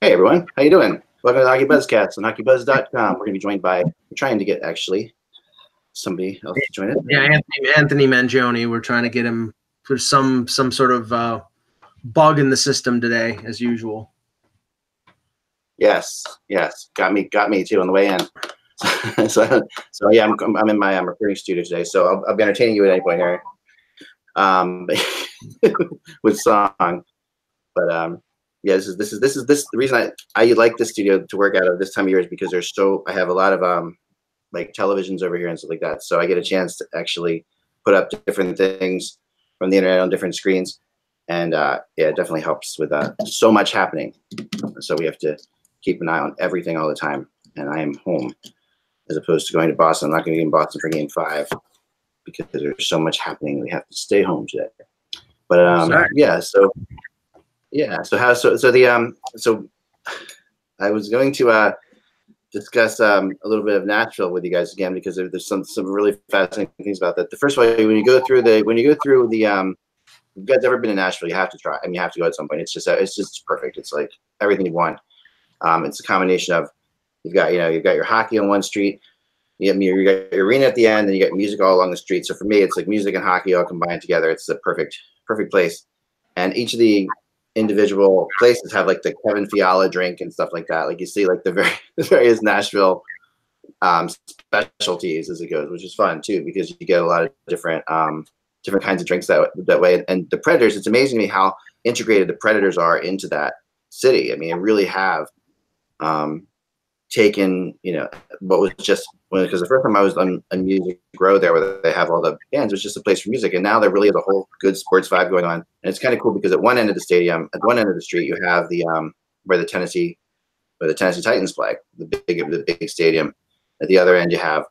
Hey everyone, how you doing? Welcome to HockeyBuzzcast on HockeyBuzz.com. We're going to be joined by, we're trying to get actually somebody else to join us. Yeah, Anthony Mangione. We're trying to get him for some sort of bug in the system today, as usual. Yes, got me too on the way in. so yeah, I'm in my recording studio today, so I'll be entertaining you at any point here, with song. But yeah, this is the reason I like this studio to work out of this time of year is because I have a lot of like televisions over here and stuff like that, so I get a chance to actually put up different things from the internet on different screens, and yeah, it definitely helps with so much happening. So we have to keep an eye on everything all the time, and I am home as opposed to going to Boston. I'm not going to be in Boston for Game 5 because there's so much happening. We have to stay home today. But yeah, so I was going to discuss a little bit of Nashville with you guys again because there's some really fascinating things about that. The first way, when you go through the if you guys ever been to Nashville, you have to try. I mean, you have to go at some point. It's just perfect. It's like everything you want. It's a combination of you've got your hockey on one street, you got your arena at the end, and you got music all along the street. So for me, it's like music and hockey all combined together. It's a perfect place. And each of the individual places have like the Kevin Fiala drink and stuff like that. Like you see like the various Nashville specialties as it goes, which is fun too because you get a lot of different kinds of drinks that way. And the Predators, it's amazing to me how integrated the Predators are into that city. I mean, they really have taken, what was just because the first time I was on Music Row there where they have all the bands, it was just a place for music. And now there really is a whole good sports vibe going on. And it's kind of cool because at one end of the stadium, at one end of the street, you have the where the Tennessee Titans play, the big stadium. At the other end, you have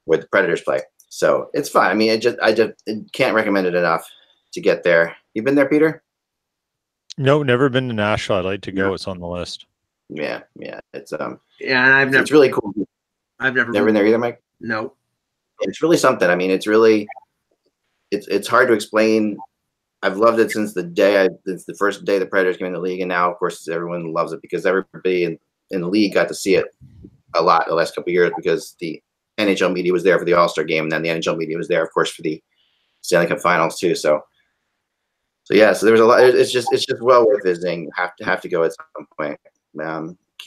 where the Predators play. So it's fun. I mean, I just can't recommend it enough to get there. You've been there, Peter? No, never been to Nashville. I'd like to go. It's on the list. Yeah. It's yeah, and it's really cool. I've never been there either, Mike. No. It's really something. I mean, it's hard to explain. I've loved it since the first day the Predators came in the league, and now of course everyone loves it because everybody in the league got to see it a lot the last couple of years because the NHL media was there for the All-Star game, and then the NHL media was there, of course, for the Stanley Cup Finals too. So yeah, so there was a lot. It's just well worth visiting. Have to go at some point.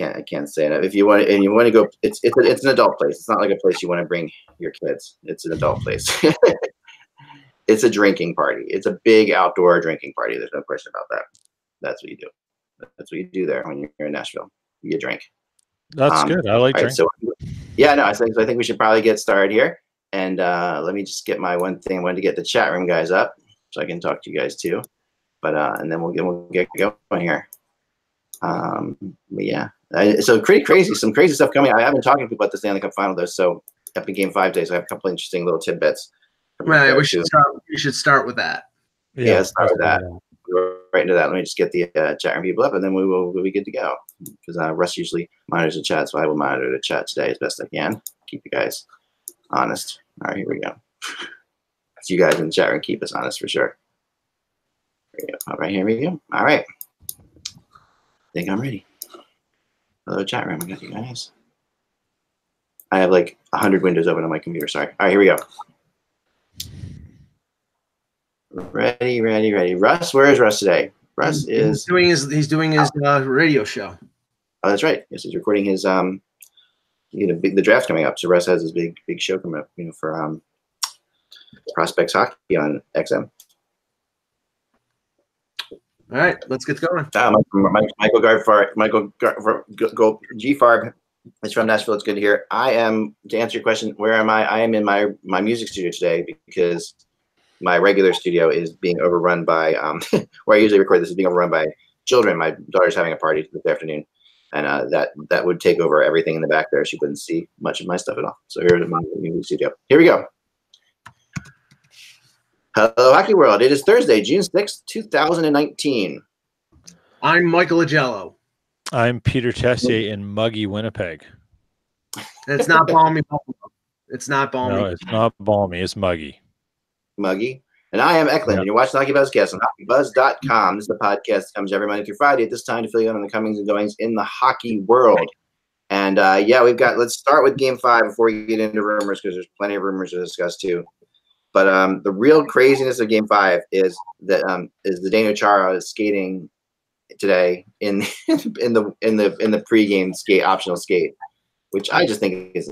I can't say enough. If you want to go, it's an adult place. It's not like a place you want to bring your kids. It's an adult place. It's a drinking party. It's a big outdoor drinking party. There's no question about that. That's what you do. That's what you do there when you're in Nashville. You drink. That's good. I like drinking. So yeah, no, I think we should probably get started here. And let me just get my one thing. I wanted to get the chat room guys up so I can talk to you guys too. But and then we'll get going here. But yeah, so crazy, some crazy stuff coming. I haven't talked to people about the Stanley Cup Final though. So up in Game 5 days, I have a couple interesting little tidbits. Right, we should start with that. Yeah, let's start with that. We're right into that. Let me just get the chat room people up, and then we'll be good to go. Because Russ usually monitors the chat, so I will monitor the chat today as best I can. Keep you guys honest. All right, here we go. So you guys in the chat room keep us honest for sure. Here we go. All right, here we go. All right. I think I'm ready. Hello, chat room. I got you guys. I have like 100 windows open on my computer. Sorry. All right, here we go. Ready. Russ, where is Russ today? Russ is doing his radio show. Oh, that's right. Yes, he's recording his the draft coming up. So Russ has his big show coming up, for Prospects Hockey on XM. All right, let's get going. Michael G. Farb is from Nashville. It's good to hear. I am, to answer your question, where am I? I am in my music studio today because my regular studio is being overrun by, where I usually record this is being overrun by children. My daughter's having a party this afternoon, and that would take over everything in the back there. She wouldn't see much of my stuff at all. So here's my music studio. Here we go. Hello, Hockey World. It is Thursday, June 6th, 2019. I'm Michael Agello. I'm Peter Tessier in muggy Winnipeg. It's not balmy. It's not balmy. No, it's not balmy. It's muggy. Muggy? And I am Eklund, Yeah. and you're watching Hockey Buzzcast on HockeyBuzz.com. This is the podcast that comes every Monday through Friday at this time to fill you in on the comings and goings in the hockey world. And let's start with Game 5 before we get into rumors, because there's plenty of rumors to discuss too. But the real craziness of Game 5 is that the Zdeno Chara is skating today in the pregame skate, optional skate, which I just think this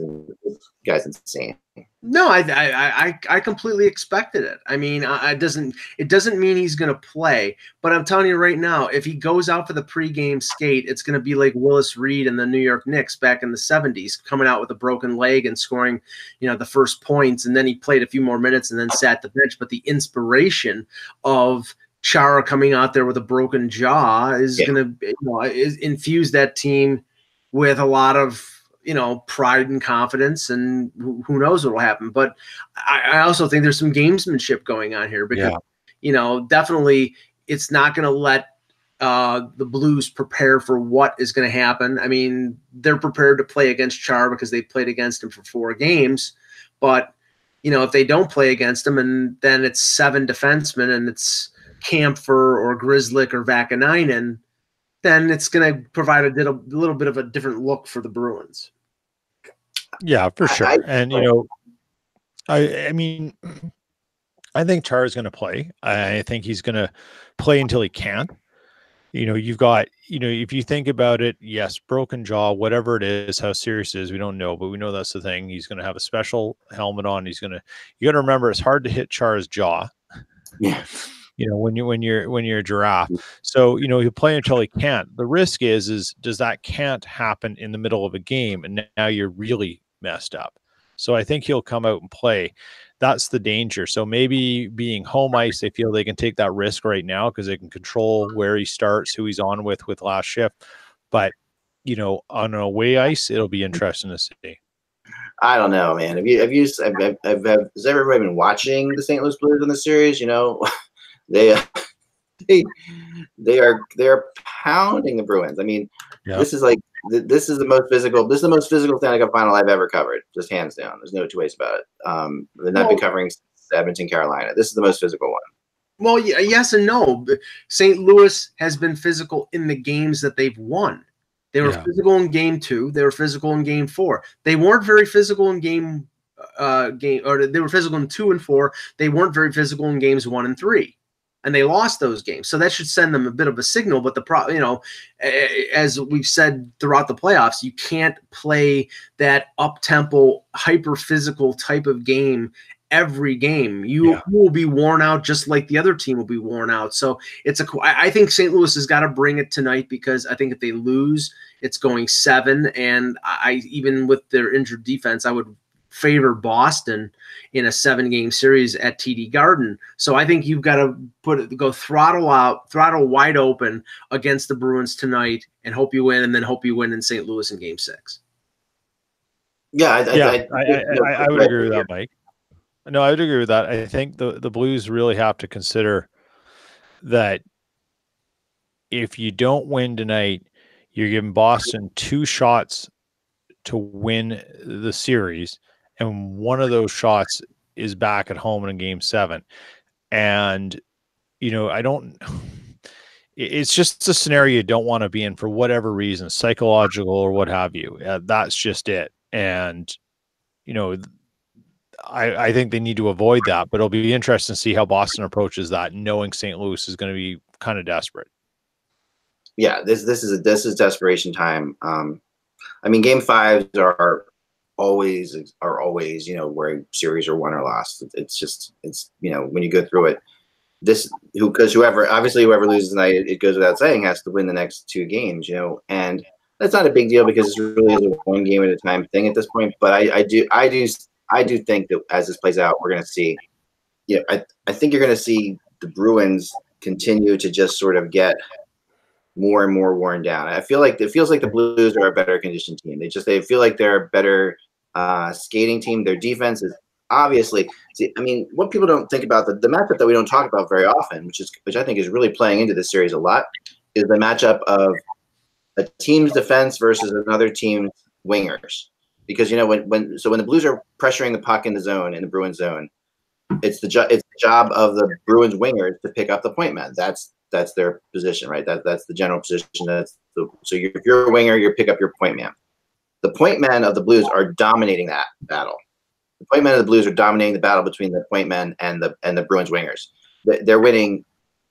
guy's insane. No, I completely expected it. I mean, it doesn't mean he's going to play, but I'm telling you right now, if he goes out for the pregame skate, it's going to be like Willis Reed and the New York Knicks back in the 70s, coming out with a broken leg and scoring, the first points, and then he played a few more minutes and then sat the bench. But the inspiration of Chara coming out there with a broken jaw is going to infuse that team with a lot of pride and confidence, and who knows what will happen. But I also think there's some gamesmanship going on here because, definitely it's not going to let the Blues prepare for what is going to happen. I mean, they're prepared to play against Char because they played against him for 4 games. But, if they don't play against him, and then it's 7 defensemen and it's Kampfer or Grzelcyk or Vakanainen, then it's going to provide a little bit of a different look for the Bruins. Yeah, for sure. I mean, I think Char is going to play. I think he's going to play until he can't. You've got, if you think about it, yes, broken jaw, whatever it is, how serious it is, we don't know, but we know that's the thing. He's going to have a special helmet on. You got to remember, it's hard to hit Char's jaw. Yeah. When you're a giraffe. So, he'll play until he can't. The risk is does that can't happen in the middle of a game and now you're really messed up. So I think he'll come out and play. That's the danger. So maybe being home ice, they feel they can take that risk right now because they can control where he starts, who he's on with last shift. But, on away ice, it'll be interesting to see. I don't know, man. Has everybody been watching the St. Louis Blues in the series? They are pounding the Bruins. I mean, This is the most physical. This is the most physical Stanley Cup Final I've ever covered, just hands down. There's no two ways about it. I've been covering Edmonton, Carolina. This is the most physical one. Well, yes and no. St. Louis has been physical in the games that they've won. They were physical in Game 2. They were physical in Game 4. They weren't very physical in they were physical in 2 and 4. They weren't very physical in Games 1 and 3. And they lost those games. So that should send them a bit of a signal. But as we've said throughout the playoffs, you can't play that up-tempo, hyper-physical type of game every game. You will be worn out just like the other team will be worn out. So I think St. Louis has got to bring it tonight, because I think if they lose, it's going 7. And even with their injured defense, I would favor Boston in a 7-game series at TD Garden. So I think you've got to go throttle wide open against the Bruins tonight and hope you win, and then hope you win in St. Louis in Game 6. I would agree with that, Mike. No, I would agree with that. I think the Blues really have to consider that if you don't win tonight, you're giving Boston 2 shots to win the series, and one of those shots is back at home in Game 7. And, it's just a scenario you don't want to be in for whatever reason, psychological or what have you. That's just it. And, I think they need to avoid that, but it'll be interesting to see how Boston approaches that, knowing St. Louis is going to be kind of desperate. Yeah, this is desperation time. I mean, Game 5s are always, where series are won or lost. It's when you go through it, whoever loses tonight, it goes without saying, has to win the next 2 games, and that's not a big deal because it really is a 1 game at a time thing at this point. But I do think that as this plays out, we're going to see, I think you're going to see the Bruins continue to just sort of get more and more worn down. It feels like the Blues are a better conditioned team. They feel like they're a better skating team. Their defense is obviously, what people don't think about, the matchup that we don't talk about very often, which I think is really playing into this series a lot, is the matchup of a team's defense versus another team's wingers. Because when the Blues are pressuring the puck in the zone, in the Bruins zone, it's the job of the Bruins wingers to pick up the point men. That's their position, right? That's the general position. So if you're a winger, you pick up your point man. The point men of the Blues are dominating that battle. The point men of the Blues are dominating the battle between the point men and the Bruins wingers. They're winning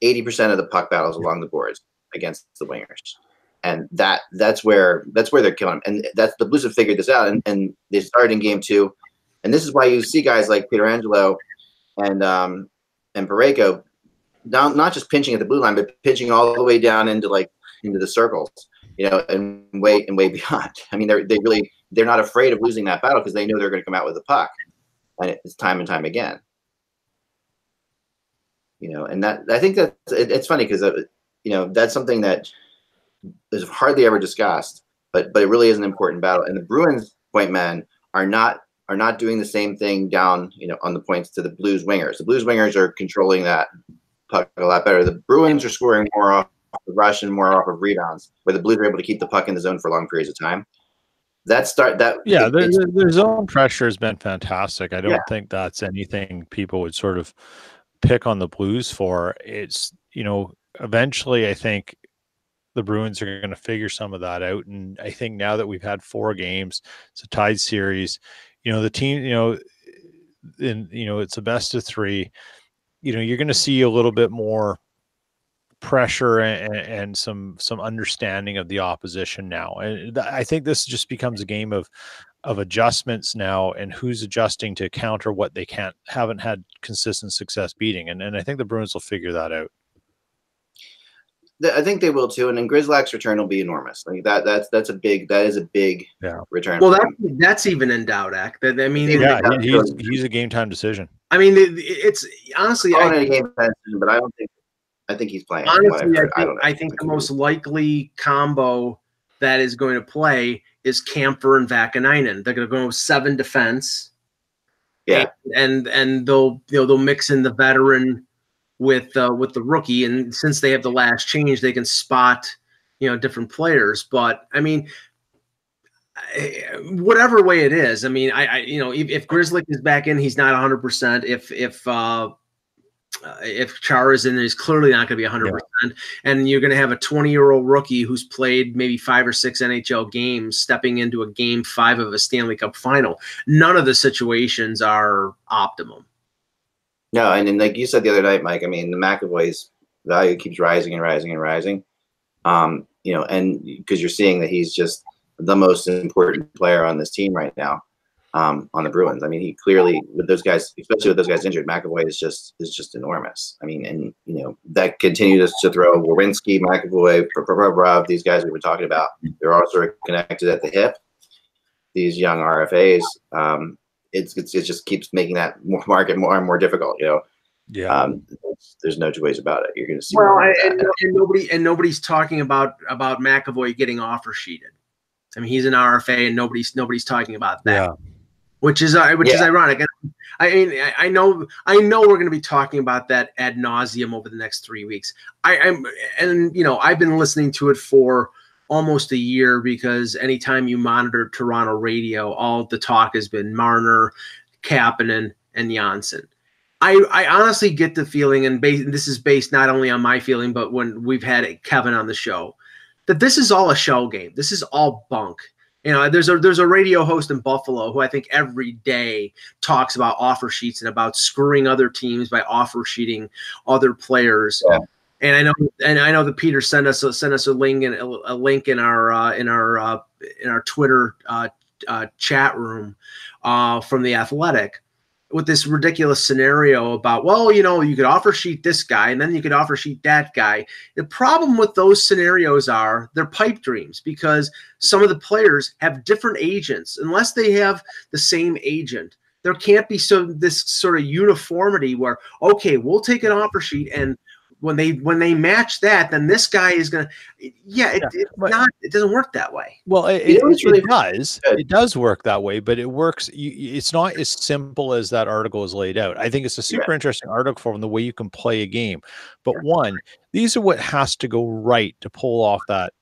80% of the puck battles along the boards against the wingers, and that's where they're killing them. And that's the Blues have figured this out, and they started in game 2, and this is why you see guys like Pietrangelo and Parayko not just pinching at the blue line, but pinching all the way down into the circles, and way beyond. I mean, they're not afraid of losing that battle because they know they're going to come out with the puck, and it's time and time again. And that I think that it's funny because that's something that is hardly ever discussed, but it really is an important battle. And the Bruins point men are not doing the same thing down on the points to the Blues wingers. The Blues wingers are controlling that puck a lot better. The Bruins are scoring more off the rush and more off of rebounds, where the Blues are able to keep the puck in the zone for long periods of time. Their zone pressure has been fantastic. I don't think that's anything people would sort of pick on the Blues for. It's eventually I think the Bruins are going to figure some of that out, and I think now that we've had 4 games, it's a tied series. The team, it's a best of 3. You're going to see a little bit more pressure and some understanding of the opposition now. And I think this just becomes a game of adjustments now, and who's adjusting to counter what they haven't had consistent success beating. And I think the Bruins will figure that out. I think they will too. And then Grizzlak's return will be enormous. Like that is a big return. Well, that's even in doubt, Ak. He's a game time decision. I mean, it's honestly, a game time decision, but I think he's playing. Honestly, I think the most likely combo that is going to play is Kampfer and Vakanainen. They're going to go 7 defense. Yeah, and they'll mix in the veteran with the rookie, and since they have the last change, they can spot different players. But I mean, whatever way it is, I mean, if Grizzly is back in, he's not 100%. If Chara is in there, he's clearly not going to be 100%. And you're going to have a 20-year-old rookie who's played maybe 5 or 6 NHL games stepping into a game 5 of a Stanley Cup final. None of the situations are optimum. No, and then like you said the other night, Mike, I mean, the McAvoy's value keeps rising and rising and rising. And because you're seeing that he's just the most important player on this team right now, on the Bruins. I mean, he clearly, with those guys, especially with those guys injured, McAvoy is just enormous. I mean, and that continues to throw Werenski, McAvoy, these guys we've been talking about. They're all sort of connected at the hip. These young RFAs. It just keeps making that market more and more difficult. There's no two ways about it. You're going to see. Well, and nobody's talking about McAvoy getting offer sheeted. I mean, he's an RFA, and nobody's talking about that. Yeah. Which is ironic. And I mean, I know we're going to be talking about that ad nauseum over the next 3 weeks. I've been listening to it for almost a year, because anytime you monitor Toronto radio, all the talk has been Marner, Kapanen, and Janssen. I honestly get the feeling, and this is based not only on my feeling, but when we've had Kevin on the show, that this is all a shell game. This is all bunk. There's a radio host in Buffalo who I think every day talks about offer sheets and about screwing other teams by offer sheeting other players. Yeah. And I know that Peter sent us a link in our Twitter chat room from The Athletic, with this ridiculous scenario about, you could offer sheet this guy and then you could offer sheet that guy. The problem with those scenarios are they're pipe dreams, because some of the players have different agents. Unless they have the same agent, there can't be this sort of uniformity where, okay, we'll take an offer sheet, and when they match that, then this guy is going to, it doesn't work that way. Well, it does work that way, but it works. It's not as simple as that article is laid out. I think it's a super interesting article from the way you can play a game. But these are what has to go right to pull off that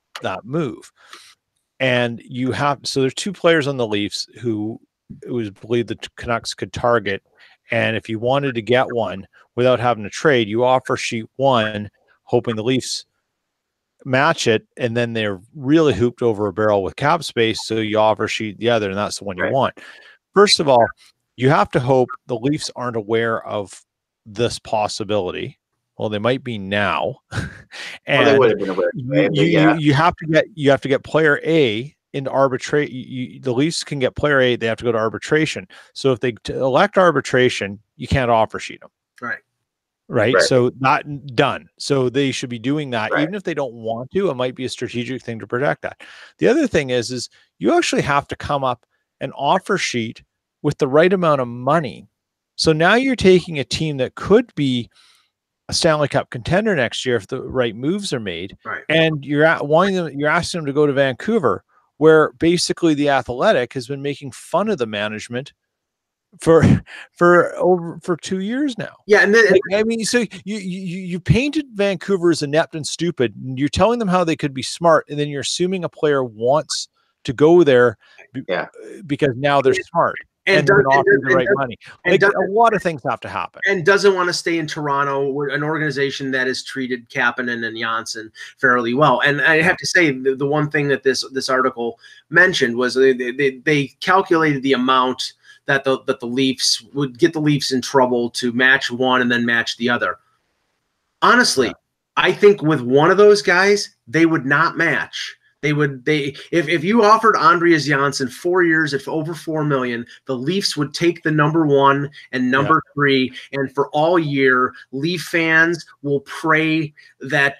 move. And so there's 2 players on the Leafs who it was believed the Canucks could target, And if you wanted to get one without having to trade, you offer sheet one, hoping the Leafs match it, and then they're really hooped over a barrel with cap space. So you offer sheet the other, and that's the one you want. First of all, you have to hope the Leafs aren't aware of this possibility. Well, they might be now. And they would have been aware. You have to get player A into arbitration. The Leafs can get player A, they have to go to arbitration. So if they elect arbitration, you can't offer sheet them. Right. So not done. So they should be doing that. Even if they don't want to, it might be a strategic thing to protect that. The other thing is you actually have to come up an offer sheet with the right amount of money. So now you're taking a team that could be a Stanley Cup contender next year if the right moves are made, and you're asking them to go to Vancouver, where basically the Athletic has been making fun of the management for 2 years now. Yeah, and then I mean, so you painted Vancouver as inept and stupid, and you're telling them how they could be smart, and then you're assuming a player wants to go there because now they're smart and they're offering the right money. Like, a lot of things have to happen. And doesn't want to stay in Toronto, an organization that has treated Kapanen and Janssen fairly well. And I have to say, the one thing that this article mentioned was they calculated the amount that the Leafs would get the Leafs in trouble to match one and then match the other. Honestly, I think with one of those guys, they would not match. If you offered Andreas Janssen 4 years at over $4 million, the Leafs would take the number 1 and number 3, and for all year, Leaf fans will pray that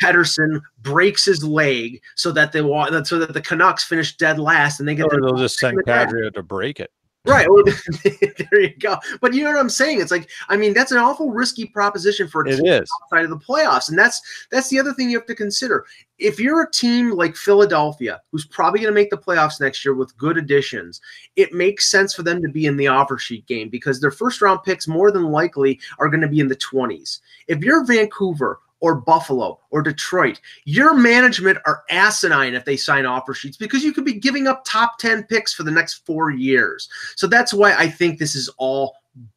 Pettersson breaks his leg so that the Canucks finish dead last, and they get. Or they'll just send Kadri to break it. Right. Well, there you go. But you know what I'm saying? It's like, I mean, that's an awful risky proposition for a team outside of the playoffs. And that's the other thing you have to consider. If you're a team like Philadelphia, who's probably going to make the playoffs next year with good additions, it makes sense for them to be in the offer sheet game because their first round picks more than likely are going to be in the 20s. If you're Vancouver or Buffalo or Detroit, your management are asinine if they sign offer sheets because you could be giving up top 10 picks for the next 4 years. So that's why I think this is all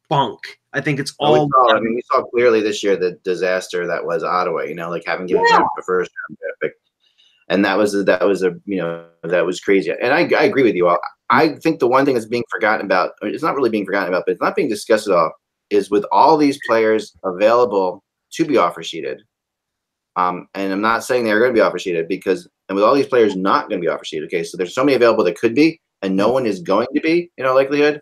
bunk. I think it's all. We saw clearly this year the disaster that was Ottawa. Like having given up the first round pick, and that was crazy. And I agree with you all. I think the one thing that's being forgotten about, it's not really being forgotten about, but it's not being discussed at all, is with all these players available to be offer sheeted. And I'm not saying they're going to be offer sheeted and with all these players not going to be offer sheeted, okay, so there's so many available that could be, and no one is going to be, likelihood.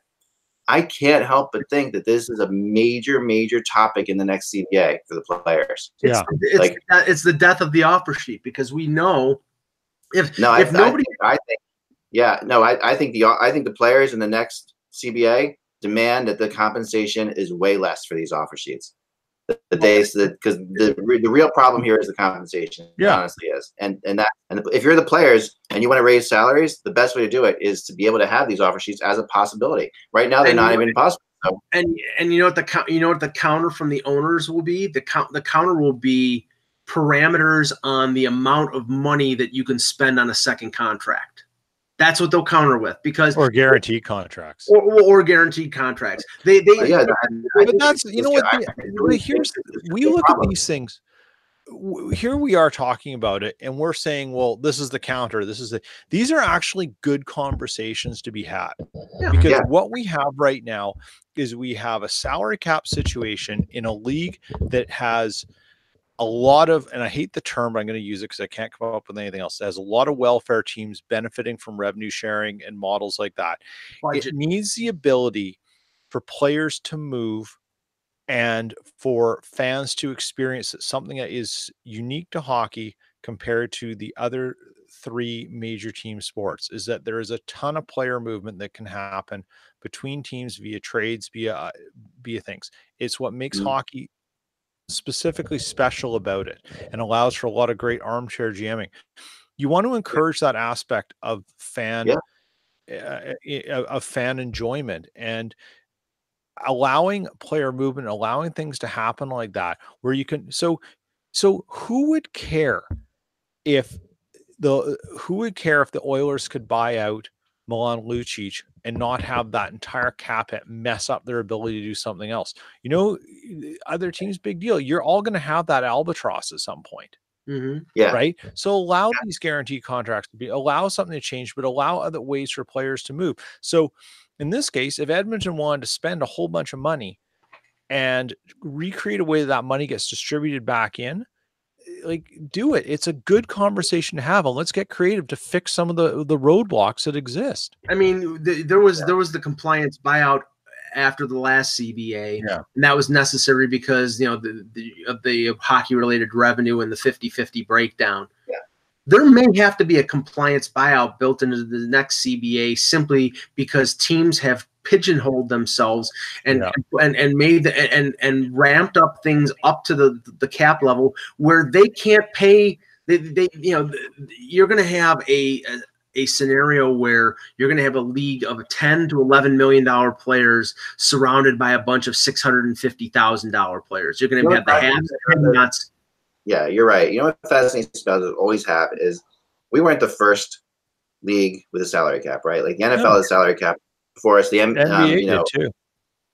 I can't help but think that this is a major, major topic in the next CBA for the players. It's the death of the offer sheet because we know I think the players in the next CBA demand that the compensation is way less for these offer sheets. Because the real problem here is the compensation. Yeah, honestly is, and if you're the players and you want to raise salaries, the best way to do it is to be able to have these offer sheets as a possibility. Right now, they're not even possible. So. And you know what the counter from the owners will be? The counter will be parameters on the amount of money that you can spend on a second contract. That's what they'll counter with or guaranteed contracts or guaranteed contracts. But that's we look at these things. Here we are talking about it, and we're saying, well, this is the counter. These are actually good conversations to be had because what we have right now is we have a salary cap situation in a league that has a lot of, and I hate the term, but I'm going to use it because I can't come up with anything else. It has a lot of welfare teams benefiting from revenue sharing and models like that. It needs the ability for players to move and for fans to experience something that is unique to hockey compared to the other 3 major team sports, is that there is a ton of player movement that can happen between teams via trades, via things. It's what makes hockey specifically special about it and allows for a lot of great armchair GMing. You want to encourage that aspect of fan enjoyment and allowing player movement, allowing things to happen like that, where you can. So who would care if the Oilers could buy out Milan Lucic and not have that entire cap hit mess up their ability to do something else. You know, other teams, big deal. You're all going to have that albatross at some point. Yeah. Right. So allow these guaranteed contracts to be, allow something to change, but allow other ways for players to move. So in this case, if Edmonton wanted to spend a whole bunch of money and recreate a way that money gets distributed back in, like, do it. It's a good conversation to have, and let's get creative to fix some of the roadblocks that exist. I mean, there was the compliance buyout after the last CBA, and that was necessary because, you know, the hockey related revenue and the 50-50 breakdown. Yeah. There may have to be a compliance buyout built into the next CBA simply because teams have pigeonholed themselves and made and ramped up things up to the cap level where they can't pay. They you know, you're going to have a scenario where you're going to have a league of $10 to $11 million players surrounded by a bunch of $650,000 players. You're going to have the haves and nuts. Yeah, you're right. You know what fascinates me about always have is we weren't the first league with a salary cap, right? Like the NFL has a salary cap before us. The NBA you know, did too.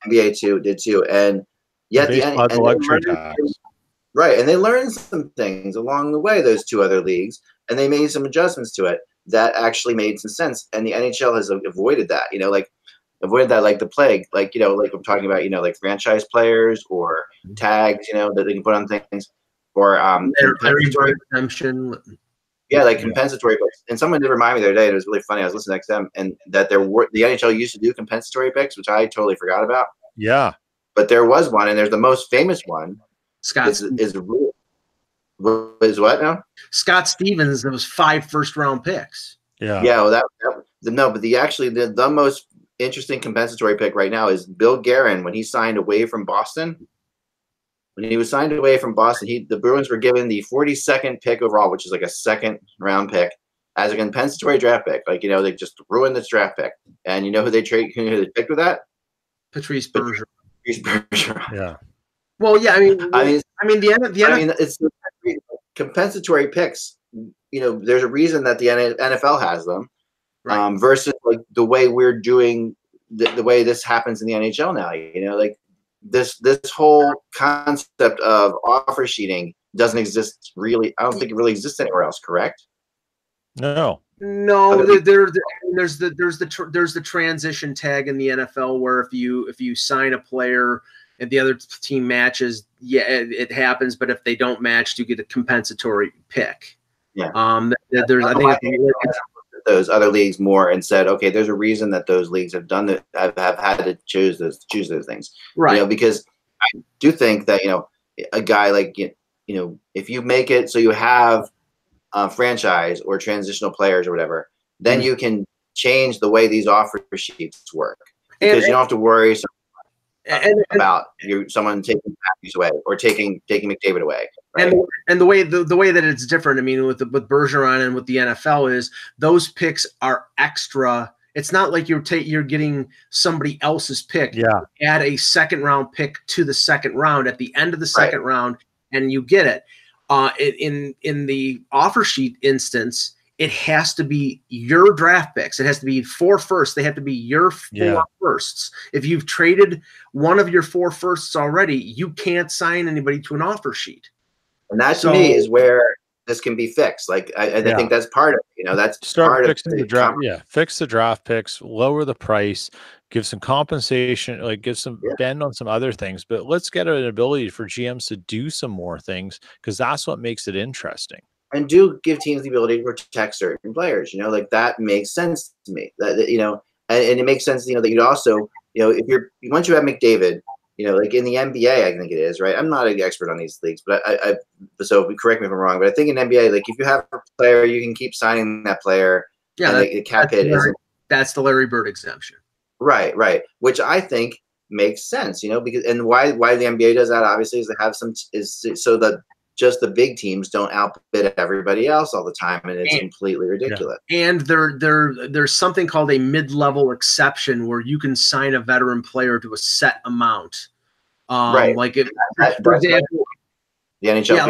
NBA did too, and yet right, and they learned some things along the way. Those two other leagues, and they made some adjustments to it that actually made some sense. And the NHL has avoided that. You know, like avoided that like the plague. Like, you know, like I'm talking about, you know, like franchise players or tags, you know, that they can put on things. Or compensatory exemption. Yeah, like compensatory picks. And someone did remind me the other day, and it was really funny. I was listening to XM, and that the NHL used to do compensatory picks, which I totally forgot about. Yeah. But there was one, and there's the most famous one. Scott is what now? Scott Stevens, there was 5 first-round picks. Yeah. Yeah, well, but the most interesting compensatory pick right now is Bill Guerin when he signed away from Boston. When he was signed away from Boston, the Bruins were given the 42nd pick overall, which is like a second-round pick, as a compensatory draft pick. Like, you know, they just ruined this draft pick. And you know who they picked with that? Patrice Bergeron. Yeah. Well, yeah, I mean, it's compensatory picks. You know, there's a reason that the NFL has them, right. Versus like the way we're doing the way this happens in the NHL now. You know, like. This whole concept of offer sheeting doesn't exist really. I don't think it really exists anywhere else. Correct? No. There's the transition tag in the NFL where if you sign a player and the other team matches, yeah, it happens. But if they don't match, you get a compensatory pick. Yeah. I think those other leagues more and said, okay, there's a reason that those leagues have done that. Have had to choose those things, right? You know, because I do think that, you know, a guy like, you know, if you make it so you have a franchise or transitional players or whatever, then you can change the way these offer sheets work because you don't have to worry about someone taking Matthews away or taking McDavid away. Right? And the way that it's different, I mean, with Bergeron and with the NFL is those picks are extra. It's not like you're getting somebody else's pick. Yeah. Add a second-round pick to the second round at the end of the second round, and you get it. In the offer sheet instance, it has to be your draft picks. It has to be 4 firsts. They have to be your 4 firsts. If you've traded one of your 4 firsts already, you can't sign anybody to an offer sheet. And that to me is where this can be fixed. Like I think that's part of it. You know, that's start part fixing of the draft. Yeah, fix the draft picks, lower the price, give some compensation, like give some bend on some other things. But let's get an ability for GMs to do some more things because that's what makes it interesting. And do give teams the ability to protect certain players. You know, like that makes sense to me. That you know, and it makes sense. You know, that you'd also, you know, once you have McDavid. You know, like in the NBA, I think it is, right? I'm not an expert on these leagues, but so correct me if I'm wrong, but I think in NBA, like if you have a player, you can keep signing that player. Yeah, and the cap hit that's the Larry Bird exemption. Right. Which I think makes sense, you know, because and why the NBA does that obviously is they have so that just the big teams don't outbid everybody else all the time, and it's completely ridiculous. Yeah. And there's something called a mid-level exception where you can sign a veteran player to a set amount. Right. Like for example, the NHL. Yeah,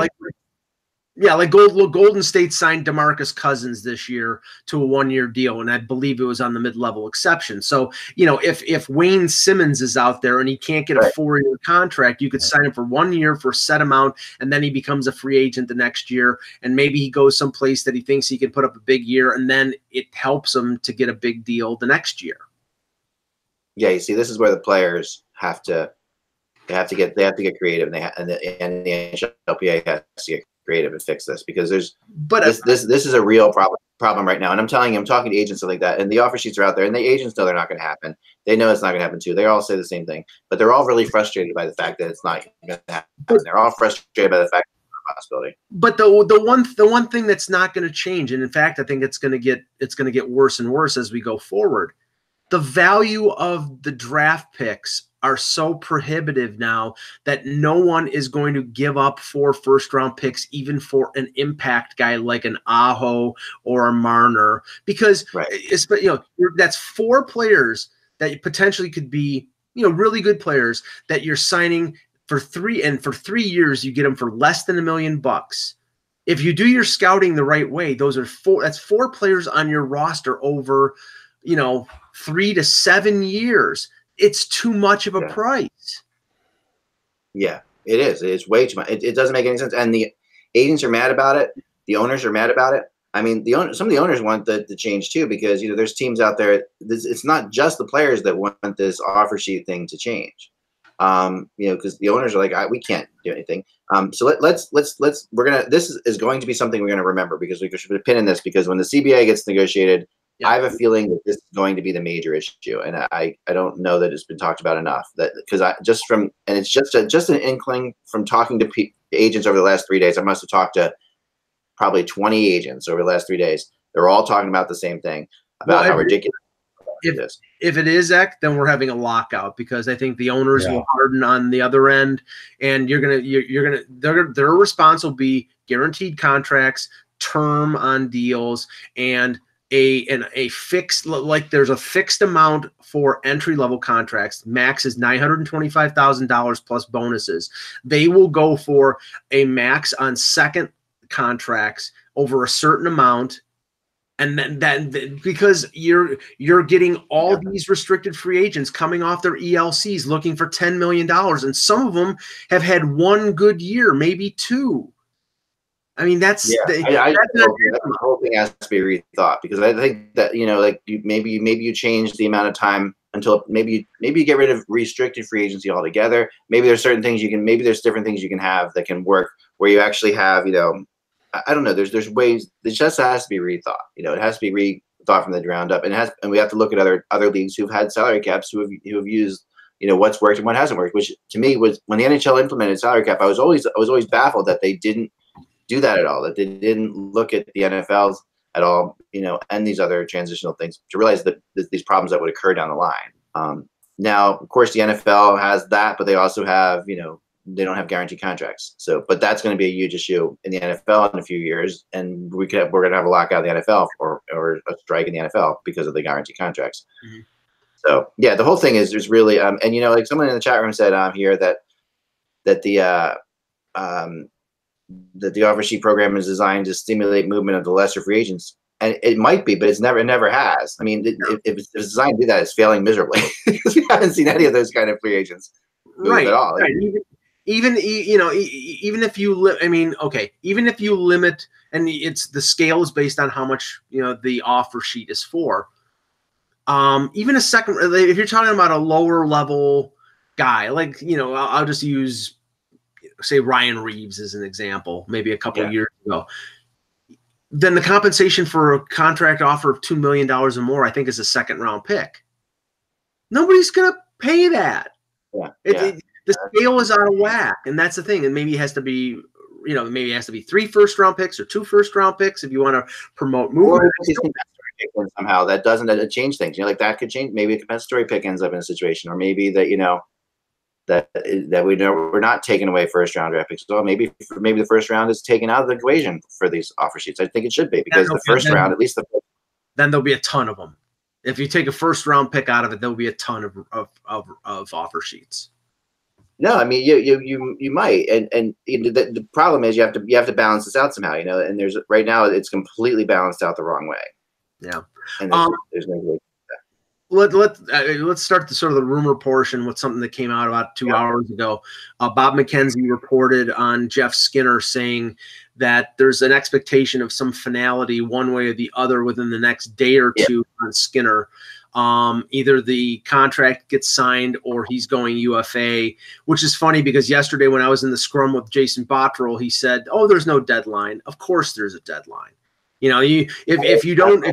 Yeah, like Golden State signed DeMarcus Cousins this year to a 1-year deal, and I believe it was on the mid-level exception. So, if Wayne Simmons is out there and he can't get a 4-year contract, you could sign him for 1 year for a set amount, and then he becomes a free agent the next year, and maybe he goes someplace that he thinks he can put up a big year, and then it helps him to get a big deal the next year. Yeah, you see, this is where the players have to get creative, and the NHLPA has to get creative and fix this, because this is a real problem right now. And I'm talking to agents like that, and the offer sheets are out there, and the agents know they're not going to happen. They know it's not going to happen too. They all say the same thing, but they're all really frustrated by the fact that it's not going to happen. They're all frustrated by the fact that it's a possibility. But the one thing that's not going to change, and in fact, I think it's going to get worse and worse as we go forward. The value of the draft picks are so prohibitive now that no one is going to give up 4 first-round picks, even for an impact guy like an Aho or a Marner, because that's 4 players that potentially could be really good players that you're signing for 3, and for 3 years you get them for less than $1 million. If you do your scouting the right way, that's 4 players on your roster over 3 to 7 years. It's too much of a price. Yeah, it is. It's way too much. It doesn't make any sense. And the agents are mad about it. The owners are mad about it. I mean, some of the owners want the change too, because there's teams out there. It's not just the players that want this offer sheet thing to change. Because the owners are like, we can't do anything. So this is going to be something we're going to remember, because we should put a pin in this, because when the CBA gets negotiated, I have a feeling that this is going to be the major issue, and I don't know that it's been talked about enough. It's just an inkling from talking to agents over the last 3 days. I must have talked to probably 20 agents over the last 3 days. They're all talking about the same thing, about how ridiculous it is. If it is Ek, then we're having a lockout, because I think the owners will harden on the other end, and their response will be guaranteed contracts, term on deals, and a fixed, like there's a fixed amount for entry-level contracts. Max is $925,000 plus bonuses. They will go for a max on second contracts over a certain amount, and then because you're getting all these restricted free agents coming off their ELCs looking for $10 million, and some of them have had 1 good year, maybe 2. I mean, the whole thing has to be rethought, because I think that maybe you change the amount of time until maybe you get rid of restricted free agency altogether. Maybe there's different things you can have that can work, where you actually have I don't know. There's ways. It just has to be rethought. It has to be rethought from the ground up, and we have to look at other leagues who've had salary caps, who have used what's worked and what hasn't worked. Which to me was, when the NHL implemented salary cap, I was always baffled that they didn't do that at all, that they didn't look at the NFLs at all, and these other transitional things, to realize that these problems that would occur down the line. Now, of course, the NFL has that, but they also have, they don't have guaranteed contracts. So, but that's going to be a huge issue in the NFL in a few years, and we're going to have a lockout in the NFL or a strike in the NFL because of the guaranteed contracts. Mm-hmm. So, yeah, the whole thing is there's really, and like someone in the chat room said here that the offer sheet program is designed to stimulate movement of the lesser free agents, and it might be, but it never has. I mean, if it's designed to do that, it's failing miserably, because we haven't seen any of those kind of free agents move at all. Right. Even if you even if you limit, and it's the scale is based on how much the offer sheet is for. Even a second, if you're talking about a lower level guy, like I'll just use, say, Ryan Reeves as an example, maybe a couple of years ago, then the compensation for a contract offer of $2 million or more, I think, is a second-round pick. Nobody's going to pay that. The scale is out of whack, and that's the thing. And maybe it has to be, maybe it has to be 3 first-round picks or 2 first-round picks if you want to promote movement. Somehow that doesn't change things. Like that could change. Maybe a compensatory pick ends up in a situation, or maybe that that we know we're not taking away first-round draft picks. So maybe the first round is taken out of the equation for these offer sheets. I think it should be, because the first round, at least then there'll be a ton of them. If you take a first-round pick out of it, there'll be a ton of offer sheets. No, I mean you might, and the problem is you have to balance this out somehow, And there's right now it's completely balanced out the wrong way. Yeah, and there's no way. Let's start the sort of the rumor portion with something that came out about 2 hours ago. Bob McKenzie reported on Jeff Skinner saying that there's an expectation of some finality one way or the other within the next day or two on Skinner. Either the contract gets signed or he's going UFA, which is funny because yesterday when I was in the scrum with Jason Bottrell, he said, "Oh, there's no deadline." Of course there's a deadline. If you don't,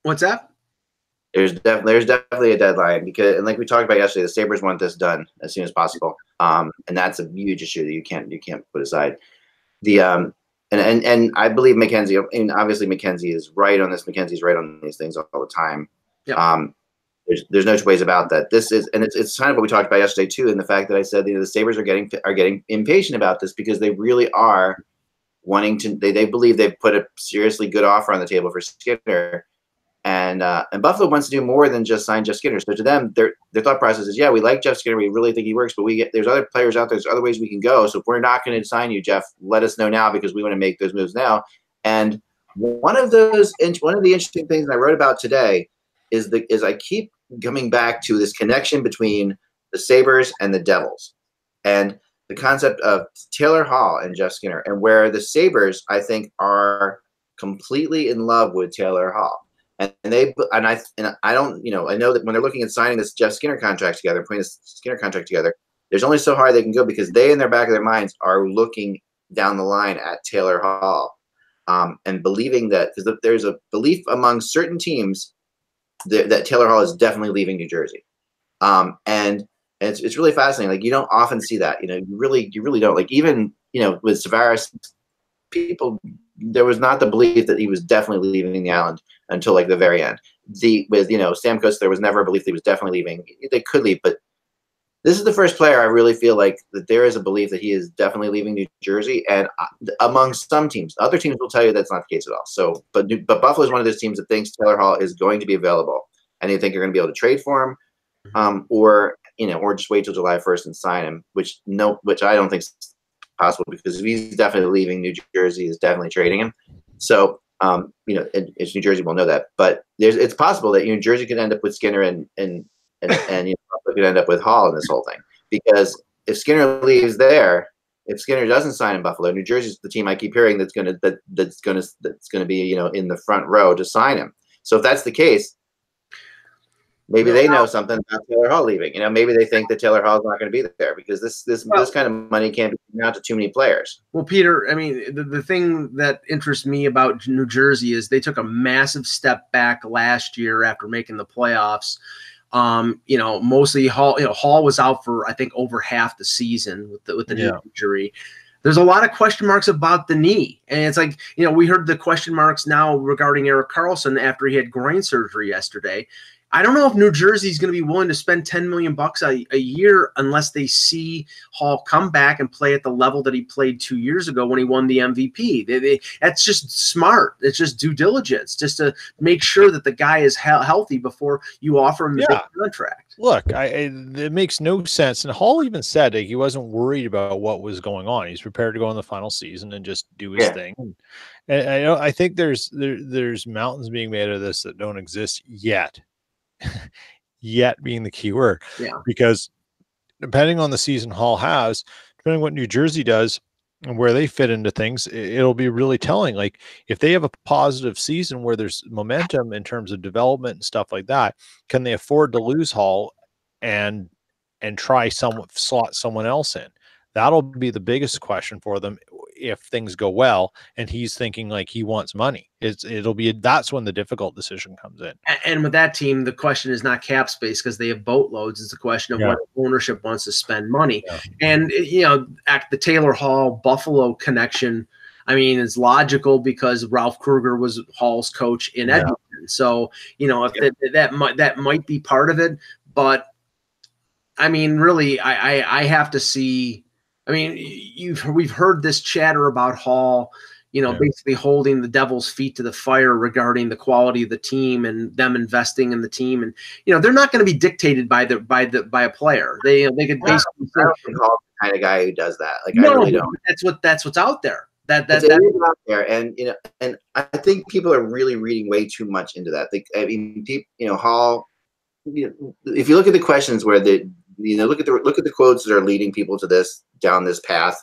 what's that? There's definitely a deadline because, and like we talked about yesterday, the Sabres want this done as soon as possible. And that's a huge issue that you can't put aside. And I believe McKenzie, and obviously McKenzie is right on this. McKenzie's right on these things all the time. Yep. There's no two ways about that. This is, and it's kind of what we talked about yesterday too, in the fact that I said the Sabres are getting impatient about this because they really are wanting to. They believe they've put a seriously good offer on the table for Skinner. And Buffalo wants to do more than just sign Jeff Skinner. So to them, their thought process is, we like Jeff Skinner. We really think he works, but there's other players out there. There's other ways we can go. So if we're not going to sign you, Jeff, let us know now because we want to make those moves now. And one of the interesting things I wrote about today is I keep coming back to this connection between the Sabres and the Devils, and the concept of Taylor Hall and Jeff Skinner, and where the Sabres, I think, are completely in love with Taylor Hall. I know that when they're looking at signing this Jeff Skinner contract together, putting this Skinner contract together, there's only so hard they can go because they, in their back of their minds, are looking down the line at Taylor Hall, and believing that, because there's a belief among certain teams that Taylor Hall is definitely leaving New Jersey, and it's really fascinating. Like, you don't often see that, you really don't. Like, even with Tavares, people, there was not the belief that he was definitely leaving the island until like the very end. With Stamkos, there was never a belief that he was definitely leaving. They could leave, but this is the first player I really feel like that there is a belief that he is definitely leaving New Jersey. And among some teams, other teams will tell you that's not the case at all. So, but Buffalo is one of those teams that thinks Taylor Hall is going to be available, and they think you're going to be able to trade for him, or just wait till July 1st and sign him, which I don't think is possible, because if he's definitely leaving New Jersey, is definitely trading him. So, it's New Jersey will know that, but it's possible that New Jersey could end up with Skinner and Buffalo could end up with Hall in this whole thing, because if Skinner leaves there, if Skinner doesn't sign in Buffalo, New Jersey's the team I keep hearing that's going to be in the front row to sign him. So if that's the case, maybe they know something about Taylor Hall leaving. Maybe they think that Taylor Hall is not going to be there because this kind of money can't be given out to too many players. Well, Peter, I mean, the thing that interests me about New Jersey is they took a massive step back last year after making the playoffs. Mostly Hall. Hall was out for, I think, over half the season with the knee injury. There's a lot of question marks about the knee, and it's like, we heard the question marks now regarding Erik Karlsson after he had groin surgery yesterday. I don't know if New Jersey is going to be willing to spend $10 million a year unless they see Hall come back and play at the level that he played 2 years ago when he won the MVP. That's just smart. It's just due diligence, just to make sure that the guy is healthy before you offer him the big contract. Look, it makes no sense. And Hall even said he wasn't worried about what was going on. He's prepared to go in the final season and just do his thing. And I think there's mountains being made of this that don't exist yet. Yet being the key word, because depending on the season Hall has, depending on what New Jersey does and where they fit into things, it'll be really telling. Like, if they have a positive season where there's momentum in terms of development and stuff like that, can they afford to lose Hall and try slot someone else in? That'll be the biggest question for them if things go well, and he's thinking like he wants money. That's when the difficult decision comes in. And with that team, the question is not cap space because they have boatloads. It's a question of what ownership wants to spend money. And at the Taylor Hall Buffalo connection, I mean, it's logical because Ralph Kruger was Hall's coach in Edmonton. So if that might be part of it, but I mean, really, I have to see. I mean, we've heard this chatter about Hall, basically holding the Devils' feet to the fire regarding the quality of the team and them investing in the team. And, they're not going to be dictated by a player. They could basically say, I don't think Hall's the kind of guy who does that. Like, no, I really don't. That's what's out there. That's out there. And, and I think people are really reading way too much into that. People, Hall, if you look at the questions where look at the quotes that are leading people to down this path,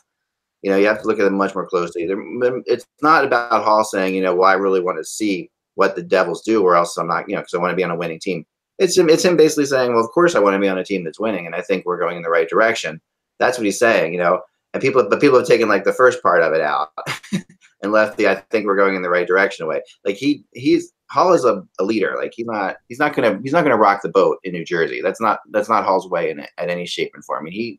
you have to look at them much more closely. It's not about Hall saying, well, I really want to see what the Devils do, or else I'm not, because I want to be on a winning team. It's him basically saying, well, of course I want to be on a team that's winning, and I think we're going in the right direction. That's what he's saying, and people have taken like the first part of it out and left I think we're going in the right direction away. Like Hall is a leader. Like he's not gonna rock the boat in New Jersey. That's not Hall's way in it at any shape and form. I mean,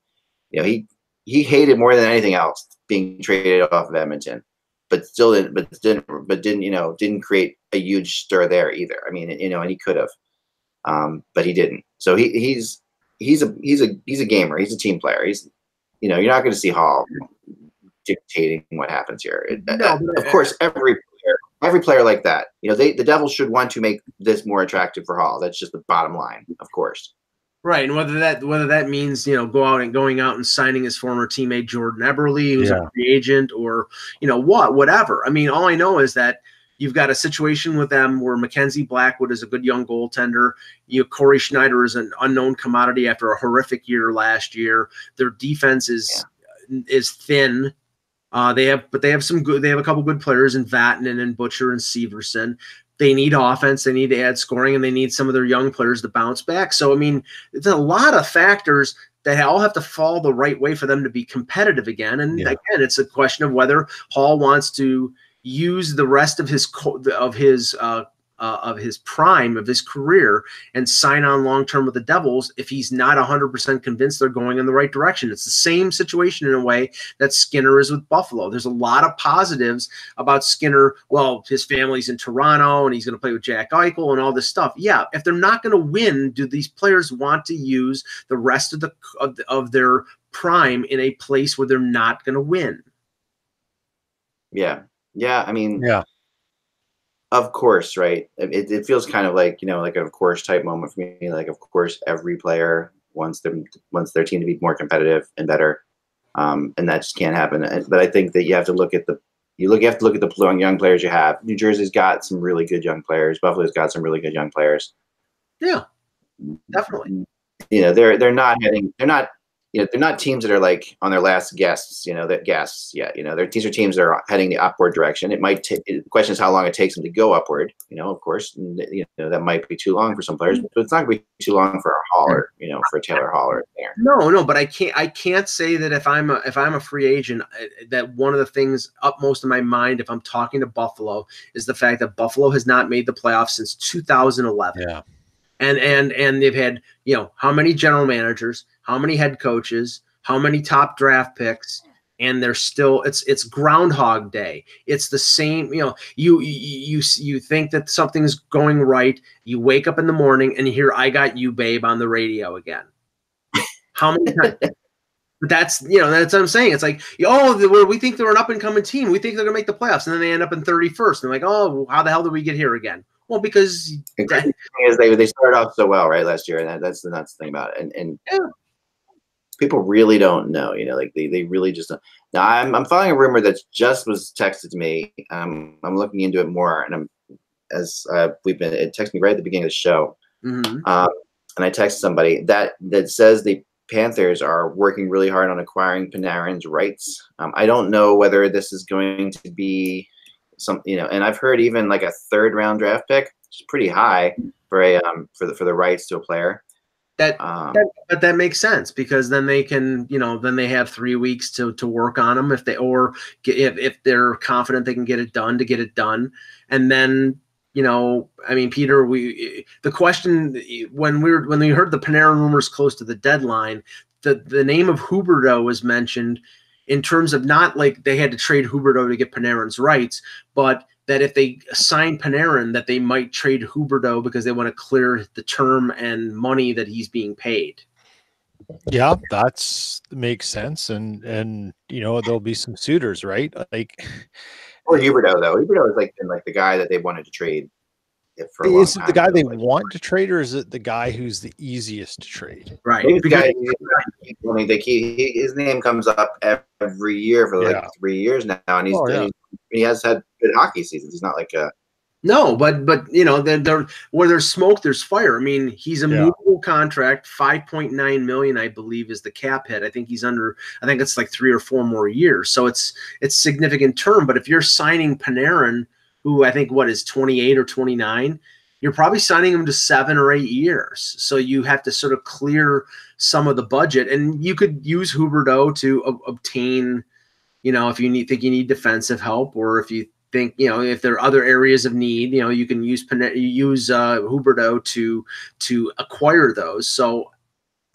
he hated more than anything else being traded off of Edmonton, but didn't create a huge stir there either. I mean, and he could have, but he didn't. So he's a gamer. He's a team player. You're not going to see Hall dictating what happens here. Of course, every player like that, the Devils should want to make this more attractive for Hall. That's just the bottom line, of course. Right, and whether that means going out and signing his former teammate Jordan Eberle, who's a free agent, or whatever. I mean, all I know is that you've got a situation with them where Mackenzie Blackwood is a good young goaltender. Corey Schneider is an unknown commodity after a horrific year last year. Their defense is thin. They have a couple good players in Vatanen and Butcher and Severson. They need offense. They need to add scoring, and they need some of their young players to bounce back. So, I mean, it's a lot of factors that all have to fall the right way for them to be competitive again. And again, it's a question of whether Hall wants to use the rest of his prime of his career and sign on long-term with the Devils if he's not 100% convinced they're going in the right direction. It's the same situation in a way that Skinner is with Buffalo. There's a lot of positives about Skinner. Well, his family's in Toronto and he's going to play with Jack Eichel and all this stuff. Yeah, if they're not going to win, do these players want to use the rest of their prime in a place where they're not going to win? Yeah. I mean, of course, right? It feels kind of like, like an of course type moment for me. Like, of course, every player wants their team to be more competitive and better, and that just can't happen. But I think that you have to look at the young players you have. New Jersey's got some really good young players. Buffalo's got some really good young players. Yeah, definitely. They're not teams that are like on their last guests, yet. These are teams that are heading the upward direction. The question is how long it takes them to go upward, of course. And, that might be too long for some players, but it's not going to be too long for a Haller, for Taylor Haller there. No, but I can't say that if I'm a free agent, that one of the things upmost in my mind if I'm talking to Buffalo is the fact that Buffalo has not made the playoffs since 2011. Yeah. And they've had, how many general managers, how many head coaches, how many top draft picks, and they're still it's Groundhog Day. It's the same, you think that something's going right. You wake up in the morning and you hear "I Got You, Babe" on the radio again. How many times? But that's what I'm saying. It's like, we think they're an up and coming team. We think they're gonna make the playoffs, and then they end up in 31st. And like, oh, how the hell did we get here again? Well, because the thing is they started off so well, right, last year, and that's the nuts thing about it. And people really don't know, like they really just don't. Now I'm following a rumor that just was texted to me. I'm looking into it more, and it texted me right at the beginning of the show. Mm-hmm. And I texted somebody that says the Panthers are working really hard on acquiring Panarin's rights. I don't know whether this is going to be and I've heard even like a 3rd round draft pick, which is pretty high for the rights to a player. But that makes sense because then they can, then they have 3 weeks to work on them if they're confident they can get it done. And then, I mean, Peter, the question when we heard the Panarin rumors close to the deadline, the name of Huberdeau was mentioned in terms of not like they had to trade Huberdeau to get Panarin's rights, but that if they sign Panarin, that they might trade Huberdeau because they want to clear the term and money that he's being paid. Yeah, makes sense. And there'll be some suitors, right? Like Or Huberdeau, though. Huberdeau is been the guy that they wanted to trade for a long Is it time the guy ago. they want to trade, or is it the guy who's the easiest to trade? Right. Maybe the guy, his name comes up every year for 3 years now, and he has had good hockey seasons. He's not like a no, but there where there's smoke, there's fire. I mean, he's a movable contract, $5.9 million, I believe, is the cap hit. I think he's under. I think it's like 3 or 4 more years, so it's significant term. But if you're signing Panarin, who I think is 28 or 29, you're probably signing him to 7 or 8 years. So you have to sort of clear some of the budget, and you could use Huberdeau to obtain, if you think you need defensive help, or if you think, if there are other areas of need, you can use Huberdeau to acquire those. So,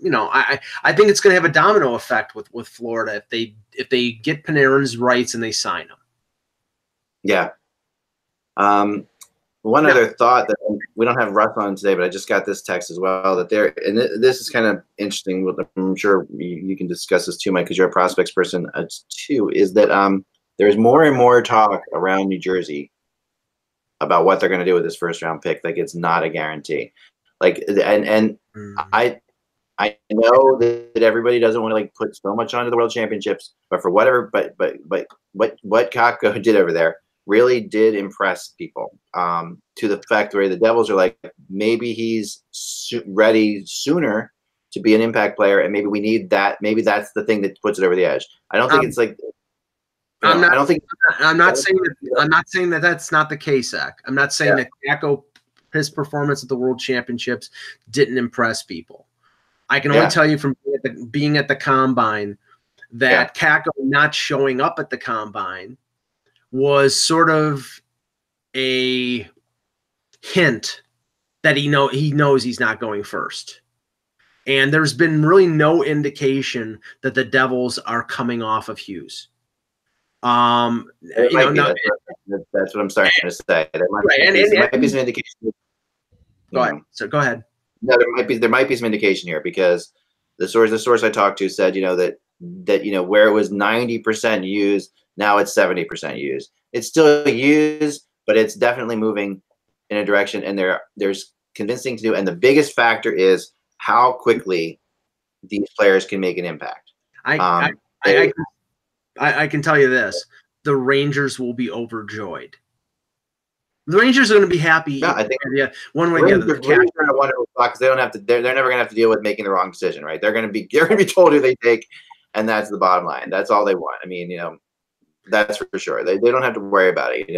I think it's going to have a domino effect with Florida if they get Panarin's rights and they sign him. Yeah. One other thought that we don't have Russ on today, but I just got this text as well that this is kind of interesting. I'm sure you can discuss this too, Mike, because you're a prospects person too, is that there's more and more talk around New Jersey about what they're going to do with this first round pick. Like, it's not a guarantee. I know that everybody doesn't want to put so much onto the World Championships, but for whatever, but what Kakko did over there really did impress people, to the fact where the Devils are maybe he's ready sooner to be an impact player, and maybe we need that. Maybe that's the thing that puts it over the edge. I don't think it's I'm not saying that that's not the case, Zach. I'm not saying that Kakko, his performance at the World Championships didn't impress people. I can only tell you from being at the Combine that Kakko not showing up at the Combine was sort of a hint that he knows he's not going first. And there's been really no indication that the Devils are coming off of Hughes. That's what I'm starting to say. There might be some indication. Go ahead. So go ahead. No, there might be some indication here, because the source I talked to said, that where it was 90% used, now it's 70% used. It's still used, but it's definitely moving in a direction, and there's convincing to do. And the biggest factor is how quickly these players can make an impact. I can tell you this: the Rangers will be overjoyed. The Rangers are going to be happy. Yeah, I think one way or the other. The Rangers are in a wonderful spot because they don't have to. They're never going to have to deal with making the wrong decision, right? They're going to be told who they take, and that's the bottom line. That's all they want. I mean, that's for sure. They don't have to worry about it.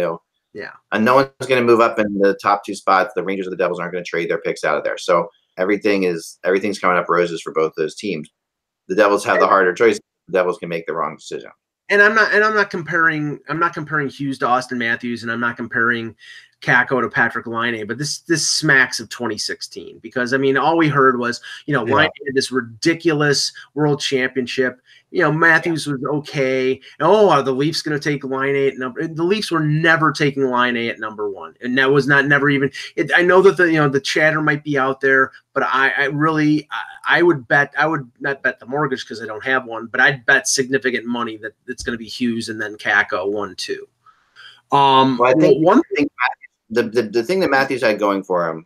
Yeah. And no one's going to move up in the top 2 spots. The Rangers or the Devils aren't going to trade their picks out of there. So everything's coming up roses for both those teams. The Devils have the harder choice. The Devils can make the wrong decision. And I'm not comparing Hughes to Austin Matthews, and I'm not comparing Kakko to Patrick Laine, but this smacks of 2016, because all we heard was, Laine had this ridiculous World Championship. Matthews was okay. Are the Leafs going to take Laine at number? The Leafs were never taking Laine at number 1, and that was never even. I know that the chatter might be out there, but I would bet. I would not bet the mortgage because I don't have one, but I'd bet significant money that it's going to be Hughes and then Kakko 1-2. Well, I think one thing. The thing that Matthews had going for him